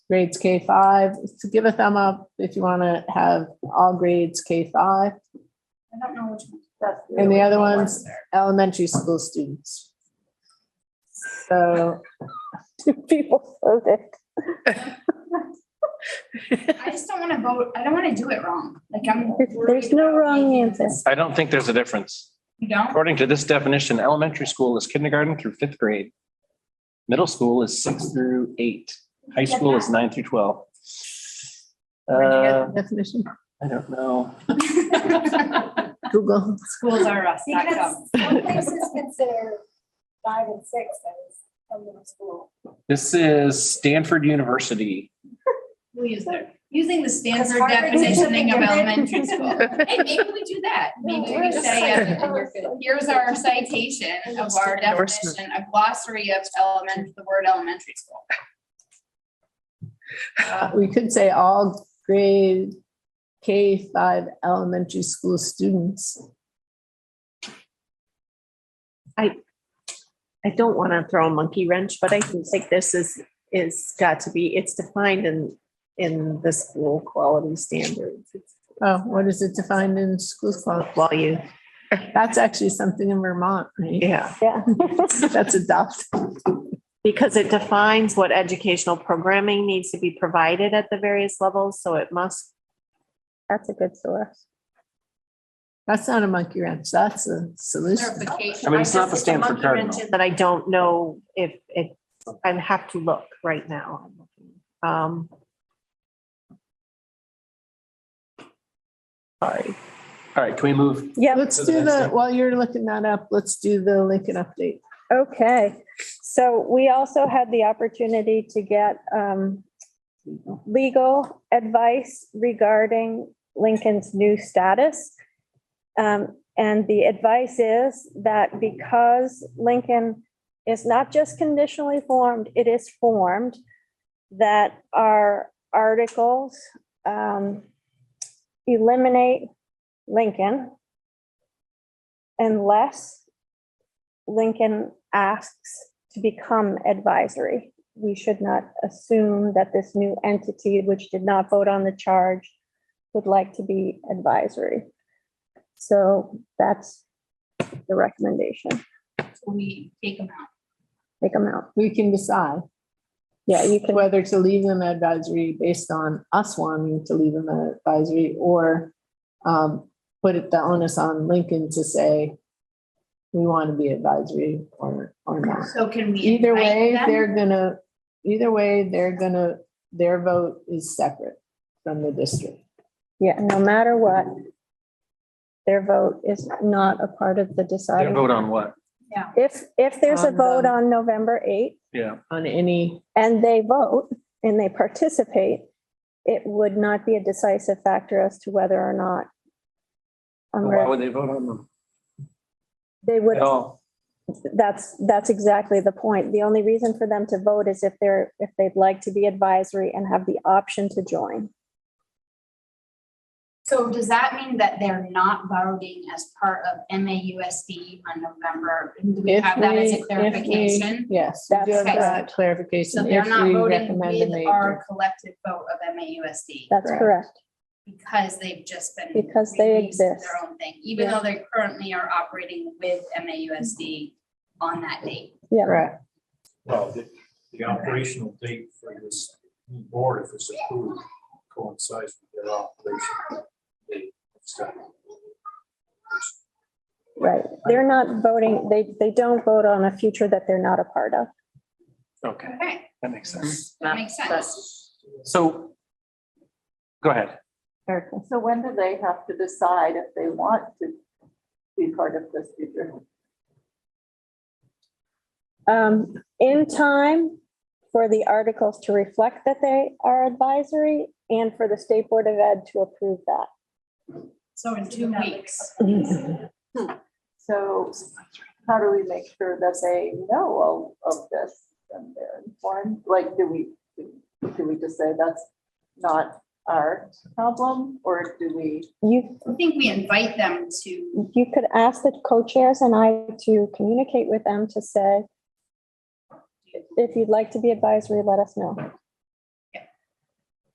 Grades K-5, so give a thumb up if you want to have all grades K-5, I don't know which one. and the other one's elementary school students. So, People voted. I just don't want to vote. I don't want to do it wrong. Like There's no wrong answer. I don't think there's a difference. You don't? According to this definition, elementary school is kindergarten through 5th grade. Middle school is 6 through 8. High school is 9 through 12. definition, I don't know. Google. Schools are us. Some places consider 5 and 6 as a middle school. This is Stanford University. We'll use their. Using the standard Harvard did definitioning of something elementary school. Hey, maybe we do that. Maybe we say, here's our citation of our definition, a glossary of the word elementary school. We could say all grade K-5 elementary school students. I don't want to throw a monkey wrench, but I think this is got to be, it's defined in the school quality standards. Oh, what is it defined in school quality? Well, you, That's actually something in Vermont, right? yeah, Yeah. That's adopted. because it defines what educational programming needs to be provided at the various levels, so it must. That's a good source. That's not a monkey wrench. That's a solution. Clarification. I mean, it's not the Stanford monkey wrench Cardinal. That I don't know if it, I have to look right now. Sorry. All right, can we move? Yeah. Let's do while you're looking that up, let's do the Lincoln update. Okay, so we also had the opportunity to get legal advice regarding Lincoln's new status. And the advice is that because Lincoln is not just conditionally formed, it is formed, that our articles eliminate Lincoln unless Lincoln asks to become advisory. We should not assume that this new entity, which did not vote on the charge, would like to be advisory. So that's the recommendation. So we take them out. Take them out. We can decide Yeah, you can. whether to leave them advisory based on us wanting to leave them advisory, or put the onus on Lincoln to say we want to be advisory or not. So can we? Either way, invite them? their vote is separate from the district. Yeah, no matter what, their vote is not a part of the Their deciding. vote on what? If there's a On vote the- on November 8th Yeah. On any, and they vote and they participate, it would not be a decisive factor as to whether or not Why would they vote on them they would. at all? That's exactly the point. The only reason for them to vote is if they'd like to be advisory and have the option to join. So does that mean that they're not voting as part of MAUSD on November? Do we have that as a clarification? Yes, we do have That's that correct. clarification. So they're if not we voting recommend a with major. our collective vote of MAUSD That's Correct. correct. because they've just been. Because they released to exist. Their own thing, even though they currently are operating with MAUSD on that date. Yeah. Correct. Well, the operational date for this new board, if it's approved, coincides with their operation date. Right. They're not voting, they don't vote on a future that they're not a part of. Okay, Okay, that makes sense. that makes sense. So, go ahead. Erica. So when do they have to decide if they want to be part of this future? In time for the articles to reflect that they are advisory and for the State Board of Ed to approve that. So in 2 weeks. So how do we make sure that they know all of this and they're informed? Like, do we just say that's not our problem, or do we? I think we invite them to, You could ask the co-chairs and I to communicate with them to say, if you'd like to be advisory, let us know.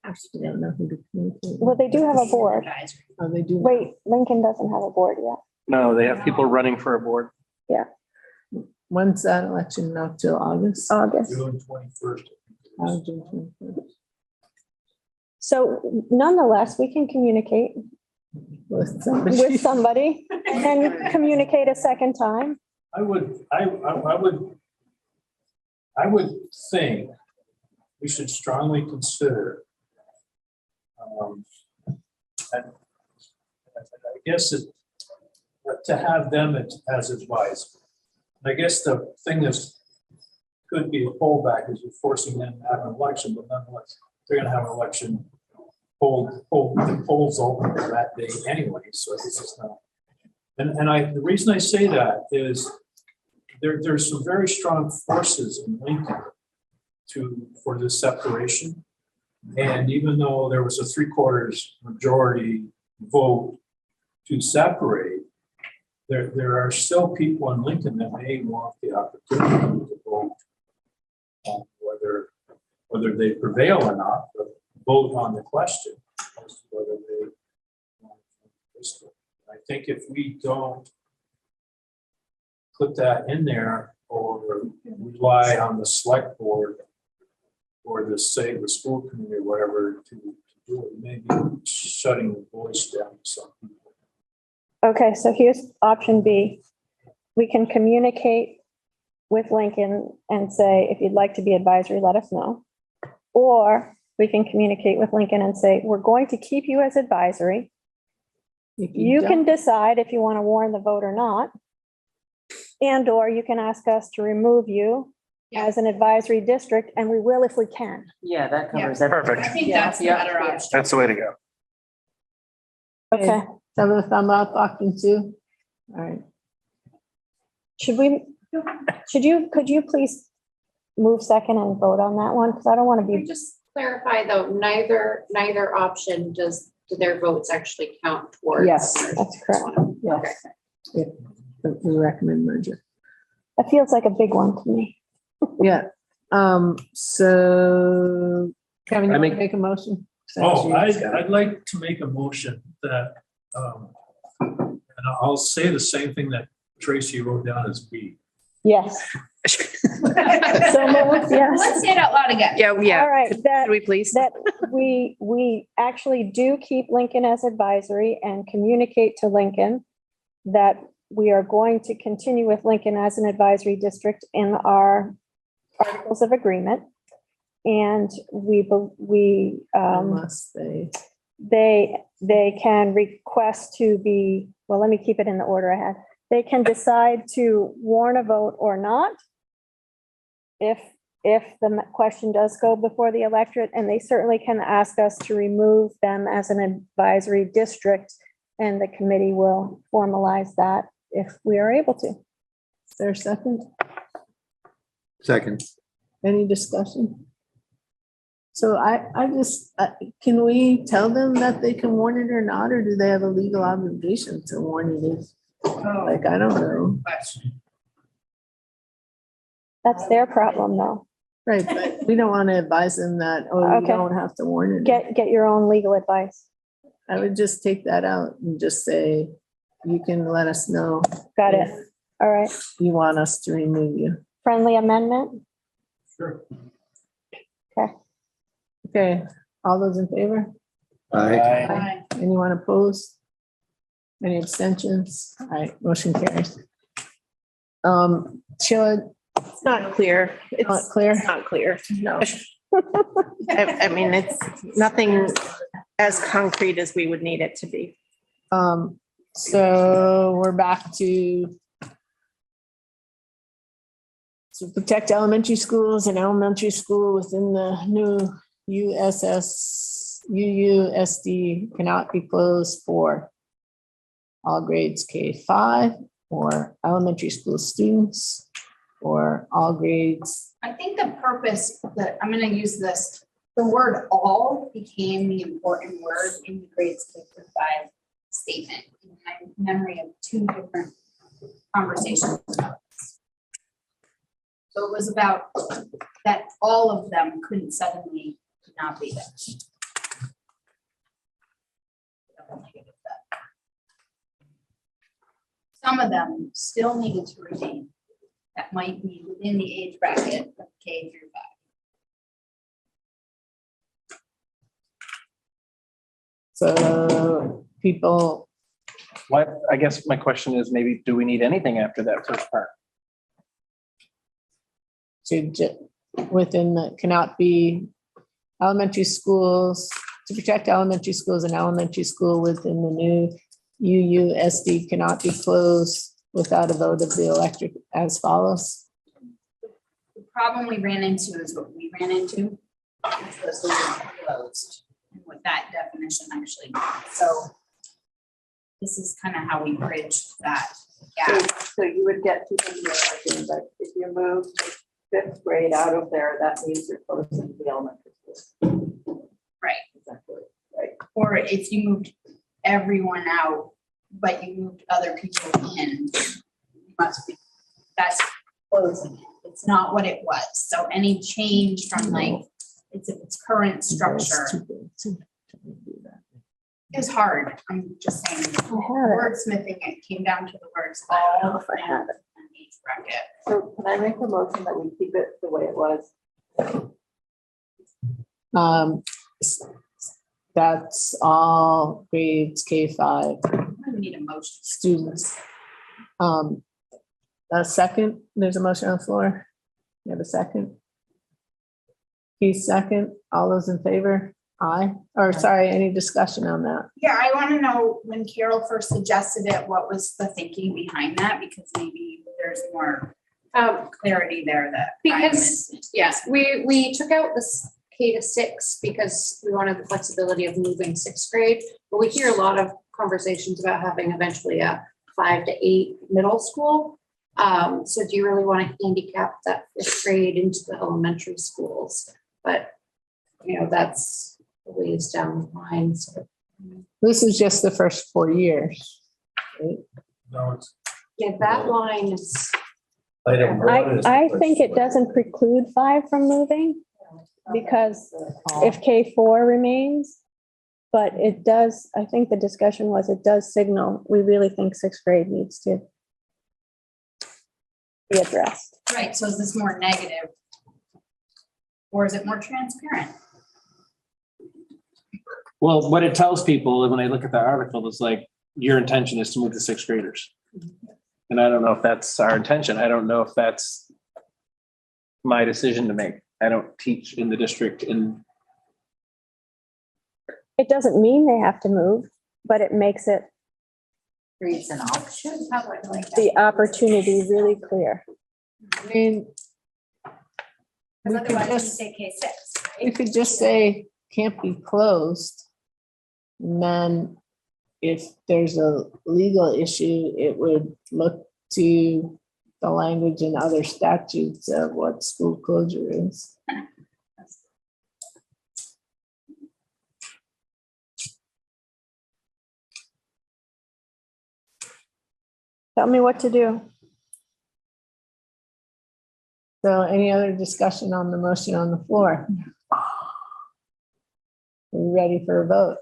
Actually, I don't know who to communicate. Well, they do have a board. advisory. Oh, they do. Wait, Lincoln doesn't have a board yet. No, they have people running for a board. When's that election? Not till August? August. June 21st. June 21st. So nonetheless, we can communicate With somebody. with somebody and communicate a second time. I would think we should strongly consider. And I guess to have them as advisors. I guess the thing is, could be a fallback is you're forcing them to have an election, but nonetheless, they're gonna have an election hold the polls open for that day anyway, so this is not. The reason I say that is there's some very strong forces in Lincoln for this separation. And even though there was a 3/4 majority vote to separate, there are still people in Lincoln that may want the opportunity to vote on whether they prevail or not, but vote on the question as to whether they want to. I think if we don't put that in there or rely on the select board or the school committee or whatever to do it, maybe shutting the voice down to some people. Okay, so here's option B. We can communicate with Lincoln and say, if you'd like to be advisory, let us know. Or we can communicate with Lincoln and say, we're going to keep you as advisory. You can decide if you want to warn the vote or not. And/or you can ask us to remove you as an advisory district, and we will if we can. Yeah, that covers Yeah. everything. Perfect. I think that's the better option. That's the way to go. Okay, So a thumb up, option 2. All right. could you please move second and vote on that one? Because I don't want to Can we be, just clarify though, neither option do their votes actually count towards? Yes, that's correct. Yes. Yeah, we recommend merger. That feels like a big one to me. Yeah. So Kevin, you want to make a motion? Oh, I'd like to make a motion that, and I'll say the same thing that Tracy wrote down as B. Yes. So moved, yes. Let's say it out loud again. All right, that, Could we please? that we actually do keep Lincoln as advisory and communicate to Lincoln that we are going to continue with Lincoln as an advisory district in our articles of agreement. And Unless they can request to be, well, let me keep it in the order I had. They can decide to warn a vote or not if the question does go before the electorate, and they certainly can ask us to remove them as an advisory district, and the committee will formalize that if we are able to. Is there a second? Second. Any discussion? So I just, can we tell them that they can warn it or not, or do they have a legal obligation to warn it? Like, I don't know. That's their problem, though. Right, but we don't want to advise them that, oh, you Okay. don't have to warn it. Get your own legal advice. I would just take that out and just say, you can let us know. Got it. if All right. You want us to remove you. Friendly amendment? Sure. Okay, all those in favor? Aye. Anyone opposed? Any abstentions? All right, motion carries. Sheila, It's not clear. It's not clear? It's not clear. No. I mean, it's nothing as concrete as we would need it to be. So we're back to protect elementary schools and elementary school within the new UUSD cannot be closed for all grades K-5 or elementary school students or all grades. I think the purpose that I'm gonna use this, the word all became the important word in the grades K-5 statement in my memory of 2 different conversations about this. So it was about that all of them couldn't suddenly not be there. Some of them still needed to remain. That might be within the age bracket of K through 5. So people, What, I guess my question is maybe, do we need anything after that first part? within the cannot be elementary schools, to protect elementary schools and elementary school within the new UUSD cannot be closed without a vote of the electorate as follows. The problem we ran into is what we ran into, which was the word closed. and what that definition actually means. So this is kind of how we bridge that gap. So you would get people who are arguing that if you move fifth grade out of there, that means you're closing the elementary school. Right. Exactly, right. Or if you moved everyone out, but you moved other people in, you must be, that's closing it. It's not what it was. So any change from like its current structure is hard. I'm just saying, wordsmithing it came down to the words all and each bracket. So can I make a motion that we keep it the way it was? That's all grades K-5 We need a motion. students. A second, there's a motion on the floor. You have a second? Keith, second. All those in favor? Aye. Or sorry, any discussion on that? Yeah, I want to know when Carol first suggested it, what was the thinking behind that? Because maybe there's more clarity there that. I'm Because, missing. yes, we took out this K to 6 because we wanted the flexibility of moving 6th grade. But we hear a lot of conversations about having eventually a 5 to 8 middle school. So do you really want to handicap that 5th grade into the elementary schools? But, you know, that's a ways down the line. So This is just the first 4 years. Right? No, it's yeah, that line is. Item one is the I first think it one. doesn't preclude 5 from moving because if K4 remains, but it does, I think the discussion was, it does signal, we really think 6th grade needs to be addressed. Right, so is this more negative? Or is it more transparent? Well, what it tells people when they look at the article is like, your intention is to move to 6th graders. And I don't know if that's our intention. I don't know if that's my decision to make. I don't teach in the district and It doesn't mean they have to move, but it makes it Creates an option. How would I like that? the opportunity really clear. I mean, we Because could otherwise you just, say K6, we right? could just say can't be closed. And then if there's a legal issue, it would look to the language in other statutes of what school closure is. Tell me what to do. So any other discussion on the motion on the floor? Are we ready for a vote?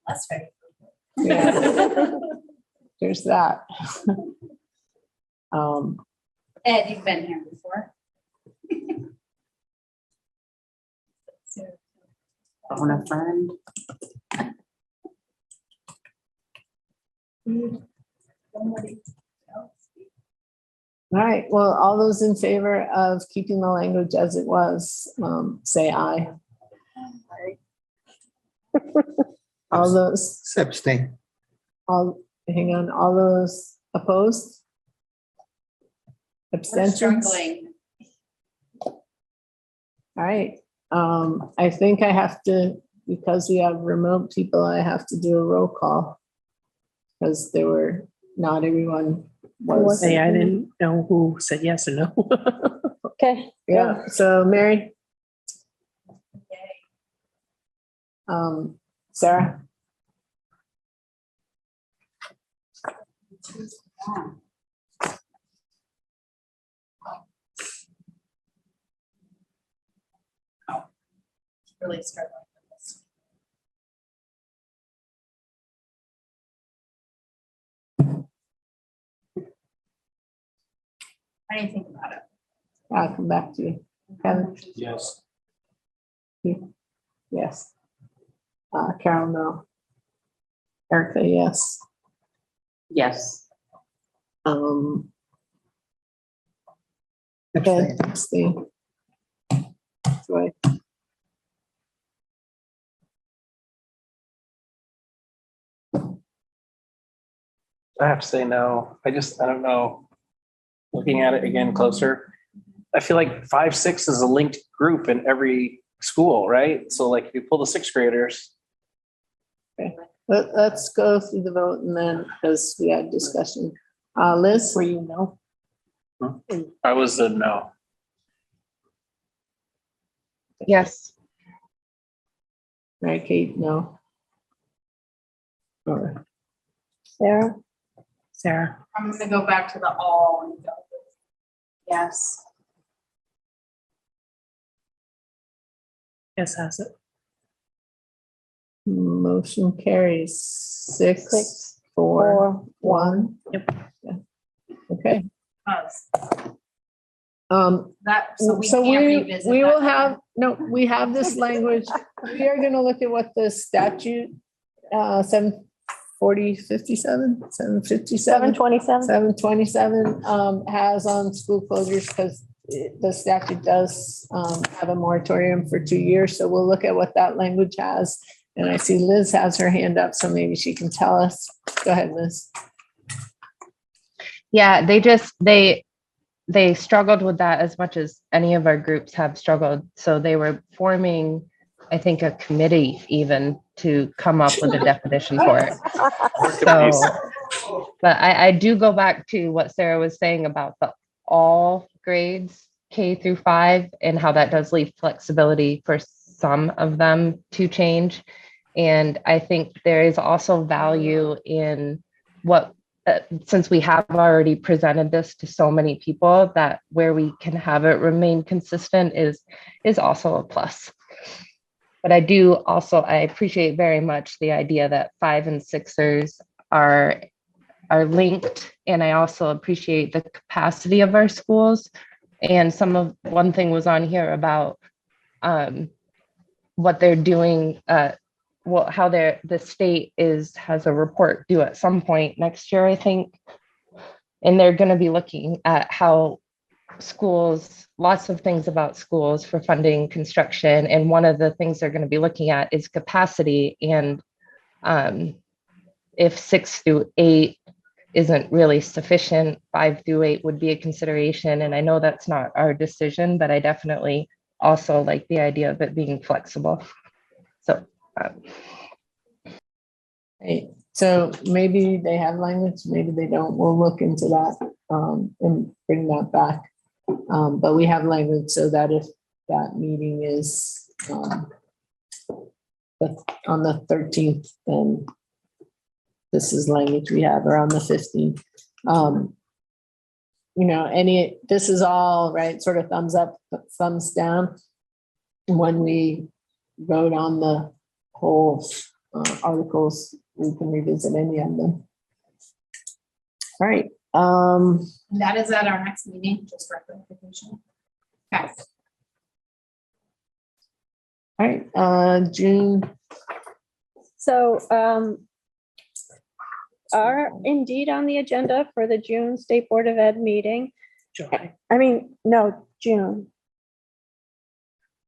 That's right. Yeah. There's that. Ed, you've been here before. Phone a friend. All right, well, all those in favor of keeping the language as it was, say aye. All those, Abstain. hang on, all those opposed? We're Abstentions? All struggling. right, I think I have to, because we have remote people, I have to do a roll call. Because there were, not everyone was. Say I didn't know who said yes or no. Okay. Yeah, so Mary? Sarah? Really struggling with this. How do you think about it? I'll come back to you. Kevin? yes. Yes. Carol, no. Erica, yes. Yes. Okay, Abstain. abstain. Joy? I have to say no. I don't know. Looking at it again closer, I feel like 5, 6 is a linked group and every school, right? So like if you pull the sixth graders, Let's go through the vote and then, because we had discussion. Liz? Were you no? I was a no. Yes. Right, Kate, no. All right. Sarah? Sarah? I'm gonna go back to the all and go with yes. Yes, has it. Motion carries 6, 4, 1. Yep. Okay. That, so we So can't revisit. we will that. have, no, we have this language. We are gonna look at what the statute, 74057, 757. 727? 727 has on school closures, because the statute does have a moratorium for 2 years. So we'll look at what that language has. And I see Liz has her hand up, so maybe she can tell us. Go ahead, Liz. Yeah, they struggled with that as much as any of our groups have struggled. So they were forming, I think, a committee even to come up with a definition for it. So, but I do go back to what Sarah was saying about the all grades K through 5 and how that does leave flexibility for some of them to change. And I think there is also value in what, since we have already presented this to so many people, that where we can have it remain consistent is also a plus. But I appreciate very much the idea that 5 and 6ers are linked. And I also appreciate the capacity of our schools. And one thing was on here about what they're doing, how the state has a report due at some point next year, I think. And they're going to be looking at how schools, lots of things about schools for funding construction. And one of the things they're going to be looking at is capacity. And if 6 through 8 isn't really sufficient, 5 through 8 would be a consideration. And I know that's not our decision, but I definitely also like the idea of it being flexible. So. Right. So maybe they have language, maybe they don't. We'll look into that and bring that back. But we have language so that if that meeting is on the 13th, then this is language we have, or on the 15th. This is all right, sort of thumbs up, thumbs down when we vote on the whole articles. We can revisit any of them. All right. That is at our next meeting, just for clarification. Okay. All right, June. So are indeed on the agenda for the June State Board of Ed meeting. June.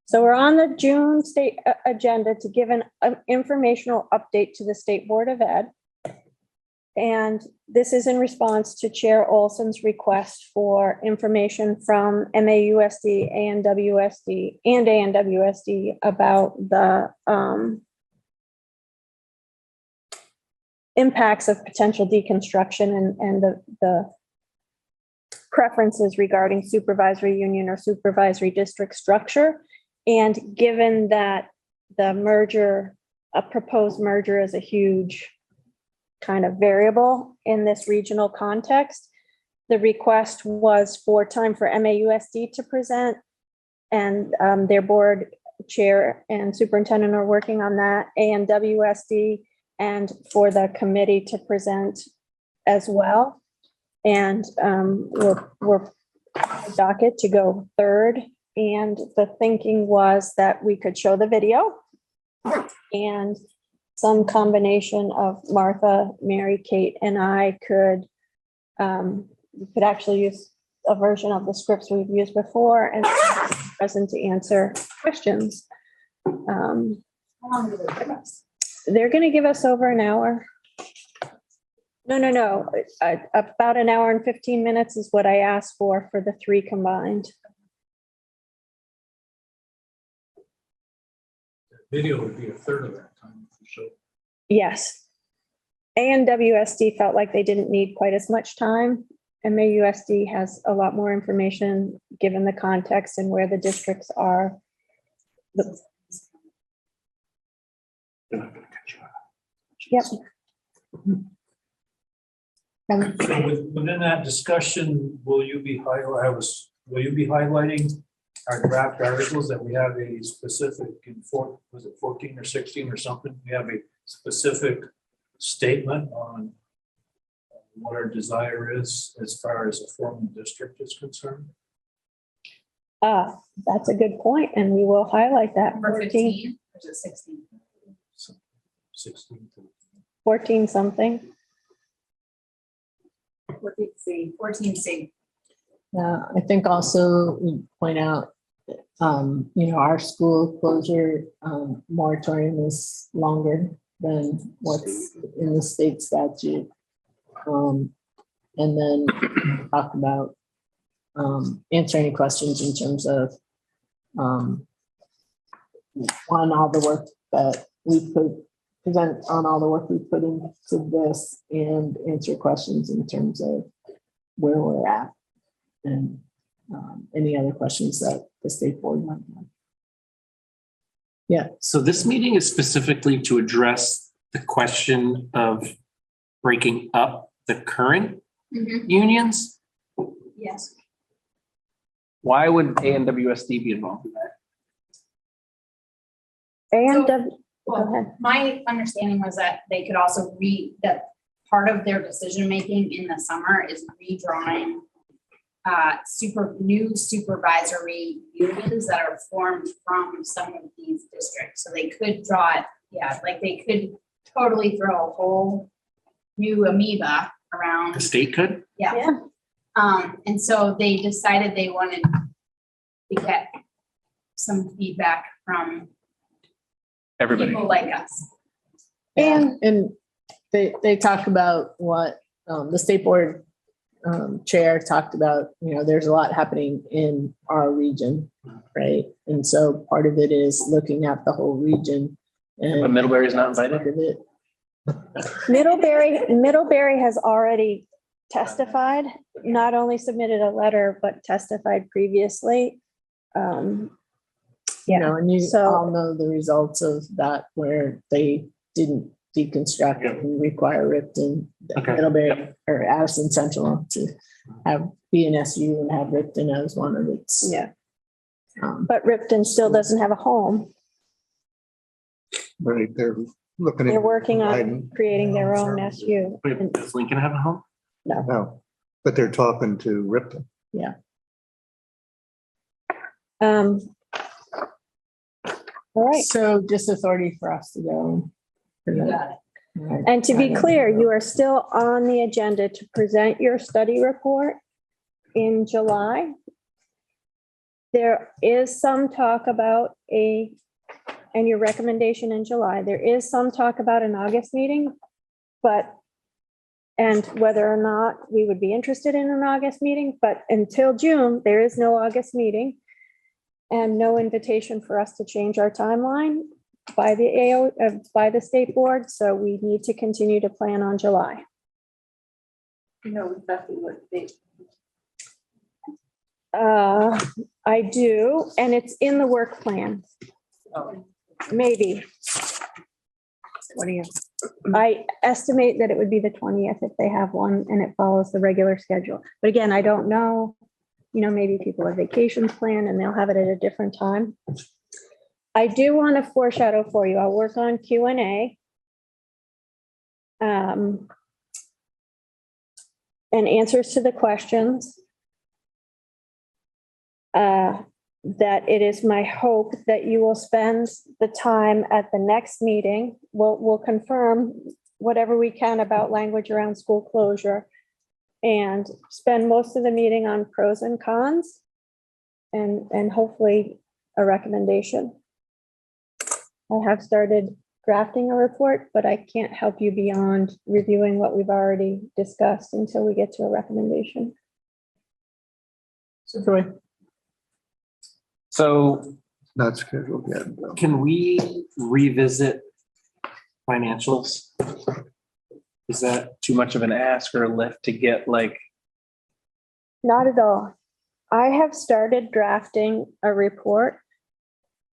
So we're on the June state agenda to give an informational update to the State Board of Ed. And this is in response to Chair Olson's request for information from MAUSD, ANWSD, and ANWSD about the impacts of potential deconstruction and the preferences regarding supervisory union or supervisory district structure. And given that a proposed merger is a huge kind of variable in this regional context, the request was for time for MAUSD to present, and their board chair and superintendent are working on that, ANWSD, and for the committee to present as well. And we're docket to go third. And the thinking was that we could show the video and some combination of Martha, Mary, Kate, and I could actually use a version of the scripts we've used before and present to answer questions. How long do they give us? They're going to give us over an hour. No. About an hour and 15 minutes is what I asked for the 3 combined. Video would be a third of that time for sure. Yes. ANWSD felt like they didn't need quite as much time. And MAUSD has a lot more information, given the context and where the districts are. Yep. So within that discussion, will you be highlighting our draft articles that we have a specific was it 14 or 16 or something? We have a specific statement on what our desire is as far as a formal district is concerned. That's a good point, and we will highlight that. Number 15, or is it 16? 16. 14 something. 14C. I think also we point out, our school closure moratorium is longer than what's in the state statute. And then talk about answer any questions in terms of on all the work that we present on all the work we put into this, and answer questions in terms of where we're at and any other questions that the state board might have. Yeah. So this meeting is specifically to address the question of breaking up the current unions. Yes. Why would ANWSD be involved in that? And So- go ahead. My understanding was that they could also that part of their decision-making in the summer is redrawing new supervisory unions that are formed from some of these districts. So they could draw it, like they could totally throw a whole new amoeba around. The state could? Yeah. And so they decided they wanted to get some feedback from Everybody. people like us. And they talk about what the state board chair talked about, there's a lot happening in our region, right? And so part of it is looking at the whole region. But And Middlebury is not invited? part of it, Middlebury has already testified, not only submitted a letter, but testified previously. and you so- all know the results of that, where they didn't deconstruct and require Ripton, Okay. Middlebury, or Addison Central to be an SU and have Ripton as one of its. Yeah, um, but Ripton still doesn't have a home. Right, they're looking They're at. working on Biden. creating their own SU. Wait, does Lincoln have a home? No, but they're talking to Ripton. All right. So just authority for us to go. You got it. Right. And to be clear, you are still on the agenda to present your study report in July. There is some talk about and your recommendation in July, there is some talk about an August meeting, and whether or not we would be interested in an August meeting, but until June, there is no August meeting and no invitation for us to change our timeline by the state board. So we need to continue to plan on July. You know exactly what date. I do, and it's in the work plan. Oh. Maybe. What do you? I estimate that it would be the 20th if they have one and it follows the regular schedule. But again, I don't know, maybe people have vacations planned and they'll have it at a different time. I do want to foreshadow for you. I'll work on Q&A. And answers to the questions. That it is my hope that you will spend the time at the next meeting. We'll confirm whatever we can about language around school closure and spend most of the meeting on pros and cons and hopefully a recommendation. I have started drafting a report, but I can't help you beyond reviewing what we've already discussed until we get to a recommendation. So Troy, So not scheduled yet. no. Can we revisit financials? Is that too much of an ask or a lift to get like, Not at all. I have started drafting a report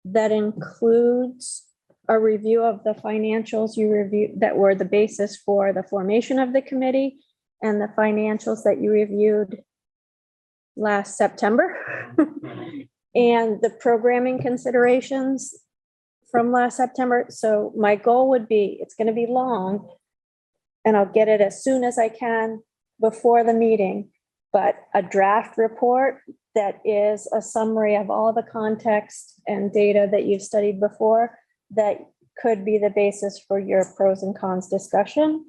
that includes a review of the financials you reviewed that were the basis for the formation of the committee and the financials that you reviewed last September and the programming considerations from last September. So my goal would be, it's going to be long, and I'll get it as soon as I can before the meeting, but a draft report that is a summary of all the context and data that you've studied before that could be the basis for your pros and cons discussion.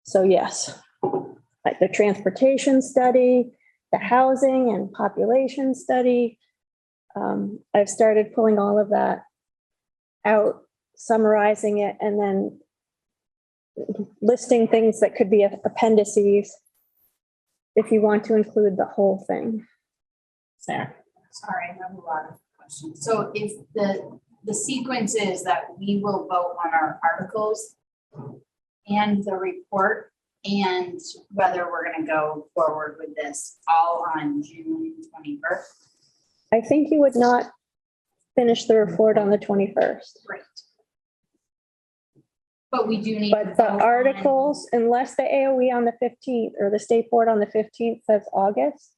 So yes, like the transportation study, the housing and population study. I've started pulling all of that out, summarizing it, and then listing things that could be appendices if you want to include the whole thing. Sarah. Sorry, I have a lot of questions. So if the sequence is that we will vote on our articles and the report and whether we're gonna go forward with this all on June 21st. I think you would not finish the report on the 21st. Great. But we do need. to But the vote on- articles, unless the AOE on the 15th or the state board on the 15th says August,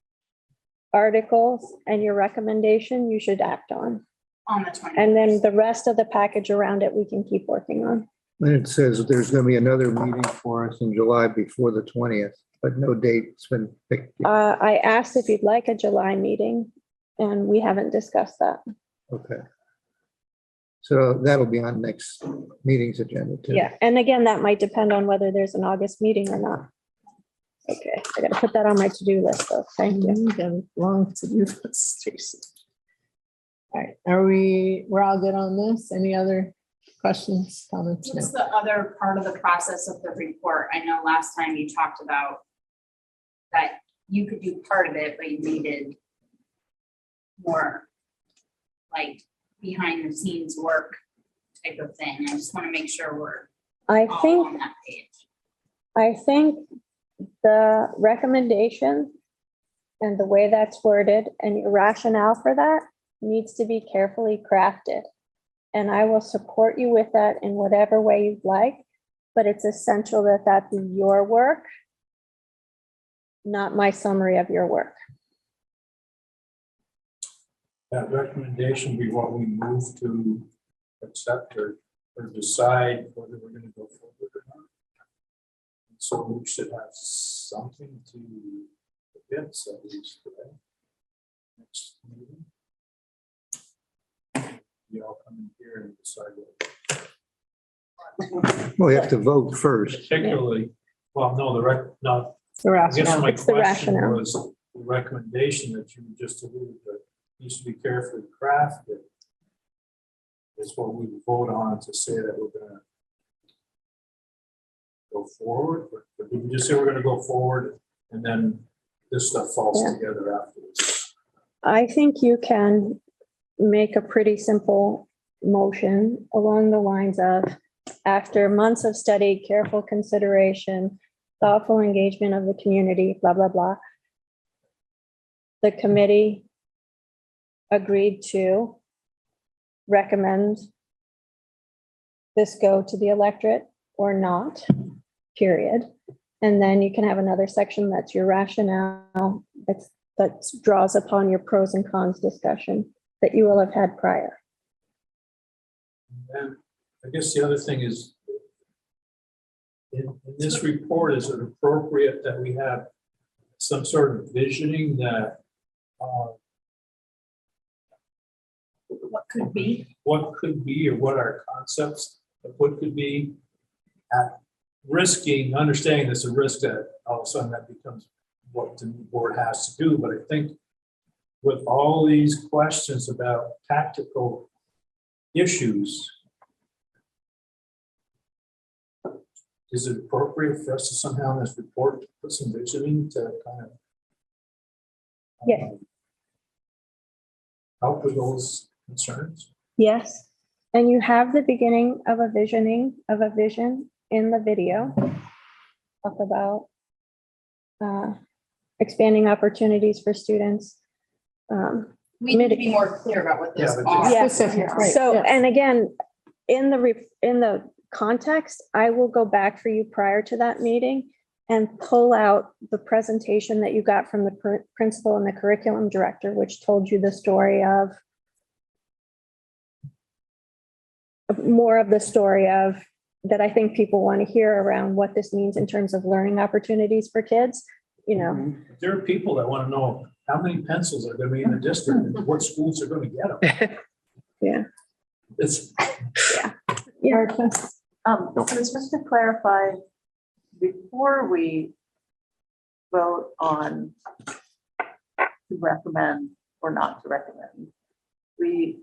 articles and your recommendation you should act on. On the 21st. And then the rest of the package around it, we can keep working on. And it says that there's going to be another meeting for us in July before the 20th, but no date's been picked. yet. I asked if you'd like a July meeting, and we haven't discussed that. Okay. So that'll be on next meeting's agenda too. Yeah, and again, that might depend on whether there's an August meeting or not. Okay, I gotta put that on my to-do list though. Thank you. Got long to do this, Stacy. All right, we're all good on this? Any other questions, comments? No. What's the other part of the process of the report? I know last time you talked about that you could do part of it, but you needed more like behind the scenes work type of thing. I just want to make sure we're I all think on that page. I think the recommendation and the way that's worded and your rationale for that needs to be carefully crafted. And I will support you with that in whatever way you'd like, but it's essential that that be your work, not my summary of your work. That recommendation be what we move to accept or decide whether we're gonna go forward or not. So we should have something to convince at least today. Next meeting. You all come in here and decide what. Well, we have to vote first. Particularly, well, no, no, The I guess rationale. my It's the question rationale. was the recommendation that you just alluded to needs to be carefully crafted. Is what we vote on to say that we're gonna go forward, or did we just say we're gonna go forward and then this stuff falls Yeah. together afterwards? I think you can make a pretty simple motion along the lines of, after months of study, careful consideration, thoughtful engagement of the community, blah, blah, blah. The committee agreed to recommend this go to the electorate or not, period. And then you can have another section that's your rationale, that draws upon your pros and cons discussion that you will have had prior. And I guess the other thing is, in this report, is it appropriate that we have some sort of visioning that What could be? what could be or what our concepts of what could be at risking, understanding there's a risk that all of a sudden that becomes what the board has to do. But I think with all these questions about tactical issues, is it appropriate for us to somehow in this report put some visioning to kind of Yeah. help with those concerns? Yes. And you have the beginning of a vision in the video. Talk about expanding opportunities for students. We need to be more clear about what those Yeah, but are. Yeah. Specific, right, So, yeah. and again, in the context, I will go back for you prior to that meeting and pull out the presentation that you got from the principal and the curriculum director, which told you the story of more of the story of that I think people want to hear around what this means in terms of learning opportunities for kids, you know. There are people that want to know how many pencils are going to be in the district and what schools are going to get them. Yeah. It's, Yeah. So just to clarify, before we vote on to recommend or not to recommend, we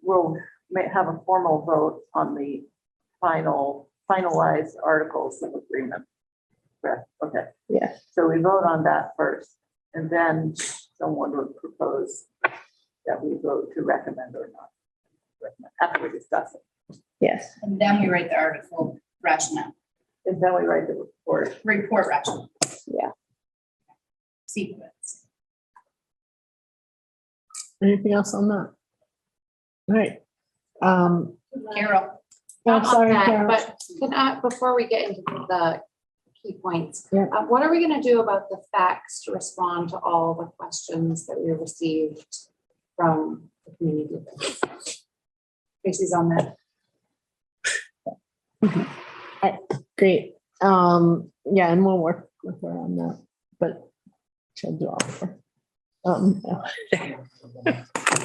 will have a formal vote on the finalized articles of agreement. Correct, okay. Yes. So we vote on that first, and then someone would propose that we vote to recommend or not recommend after we discuss it. Yes. And then we write the article rationale, And then we write the report rationale. Yeah. Sequence. Anything else on that? All right. Carol, Oh, Not on sorry, that, Carol. but can I, before we get into the key points, Yeah. what are we gonna do about the facts to respond to all the questions that we received from the community? Tracy's on that. Great. Yeah, and we'll work with her on that, but she'll do all of her.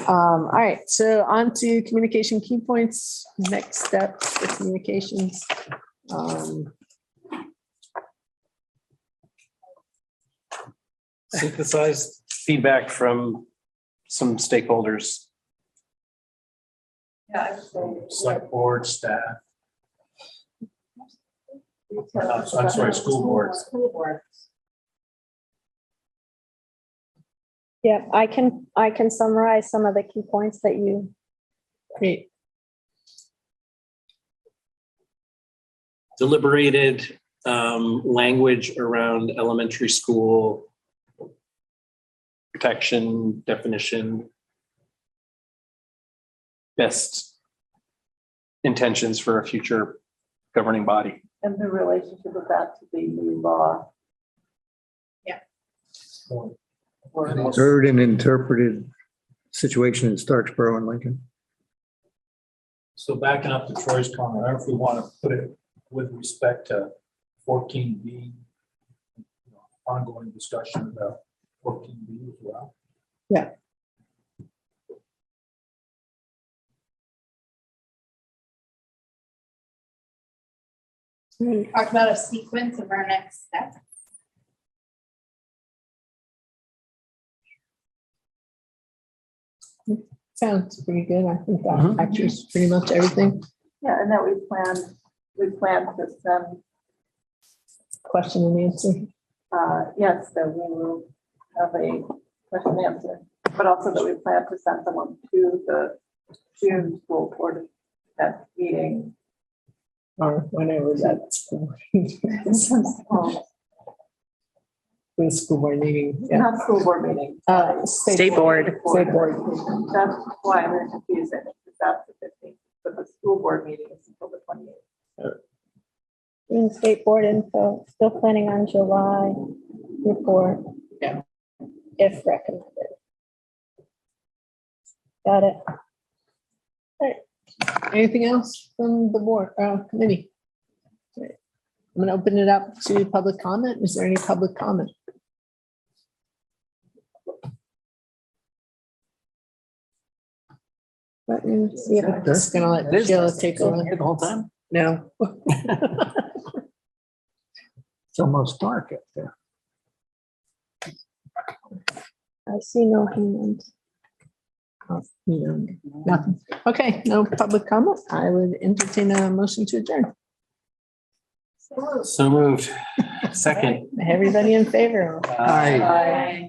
All right, so on to communication key points, next steps for communications. Synthesized feedback from some stakeholders. Yeah. select board, staff. I'm sorry, school board. School board. Yeah, I can summarize some of the key points that you, Great. Deliberated language around elementary school protection, definition, best intentions for a future governing body. And the relationship of that to the new law. Or- Heard and interpreted situation in Starksboro and Lincoln. So backing up to Troy's comment, I don't know if we want to put it with respect to 14B, ongoing discussion about 14B as well. Yeah. talk about a sequence of our next step. Sounds pretty good. I think that captures pretty much everything. Yeah, and that we plan to send, Question and answer. yes, that we will have a question and answer, but also that we plan to send someone to the June school board that meeting. Or whenever that's for the school board meeting. Yeah. Not school board meeting. State board. State board. That's why I'm very confused, because that's the 15th, but the school board meeting is until the 28th. in state board info, still planning on July report. Yeah. If recommended. Got it. Anything else from the board, committee? Right. I'm gonna open it up to public comment. Is there any public comment? Let me see if I'm just gonna let Sheila take a look. The whole time? No. It's almost dark up there. I see no hands. Nothing. Okay, no public comment. I would entertain a motion to adjourn. So moved. Second. Everybody in favor? Aye.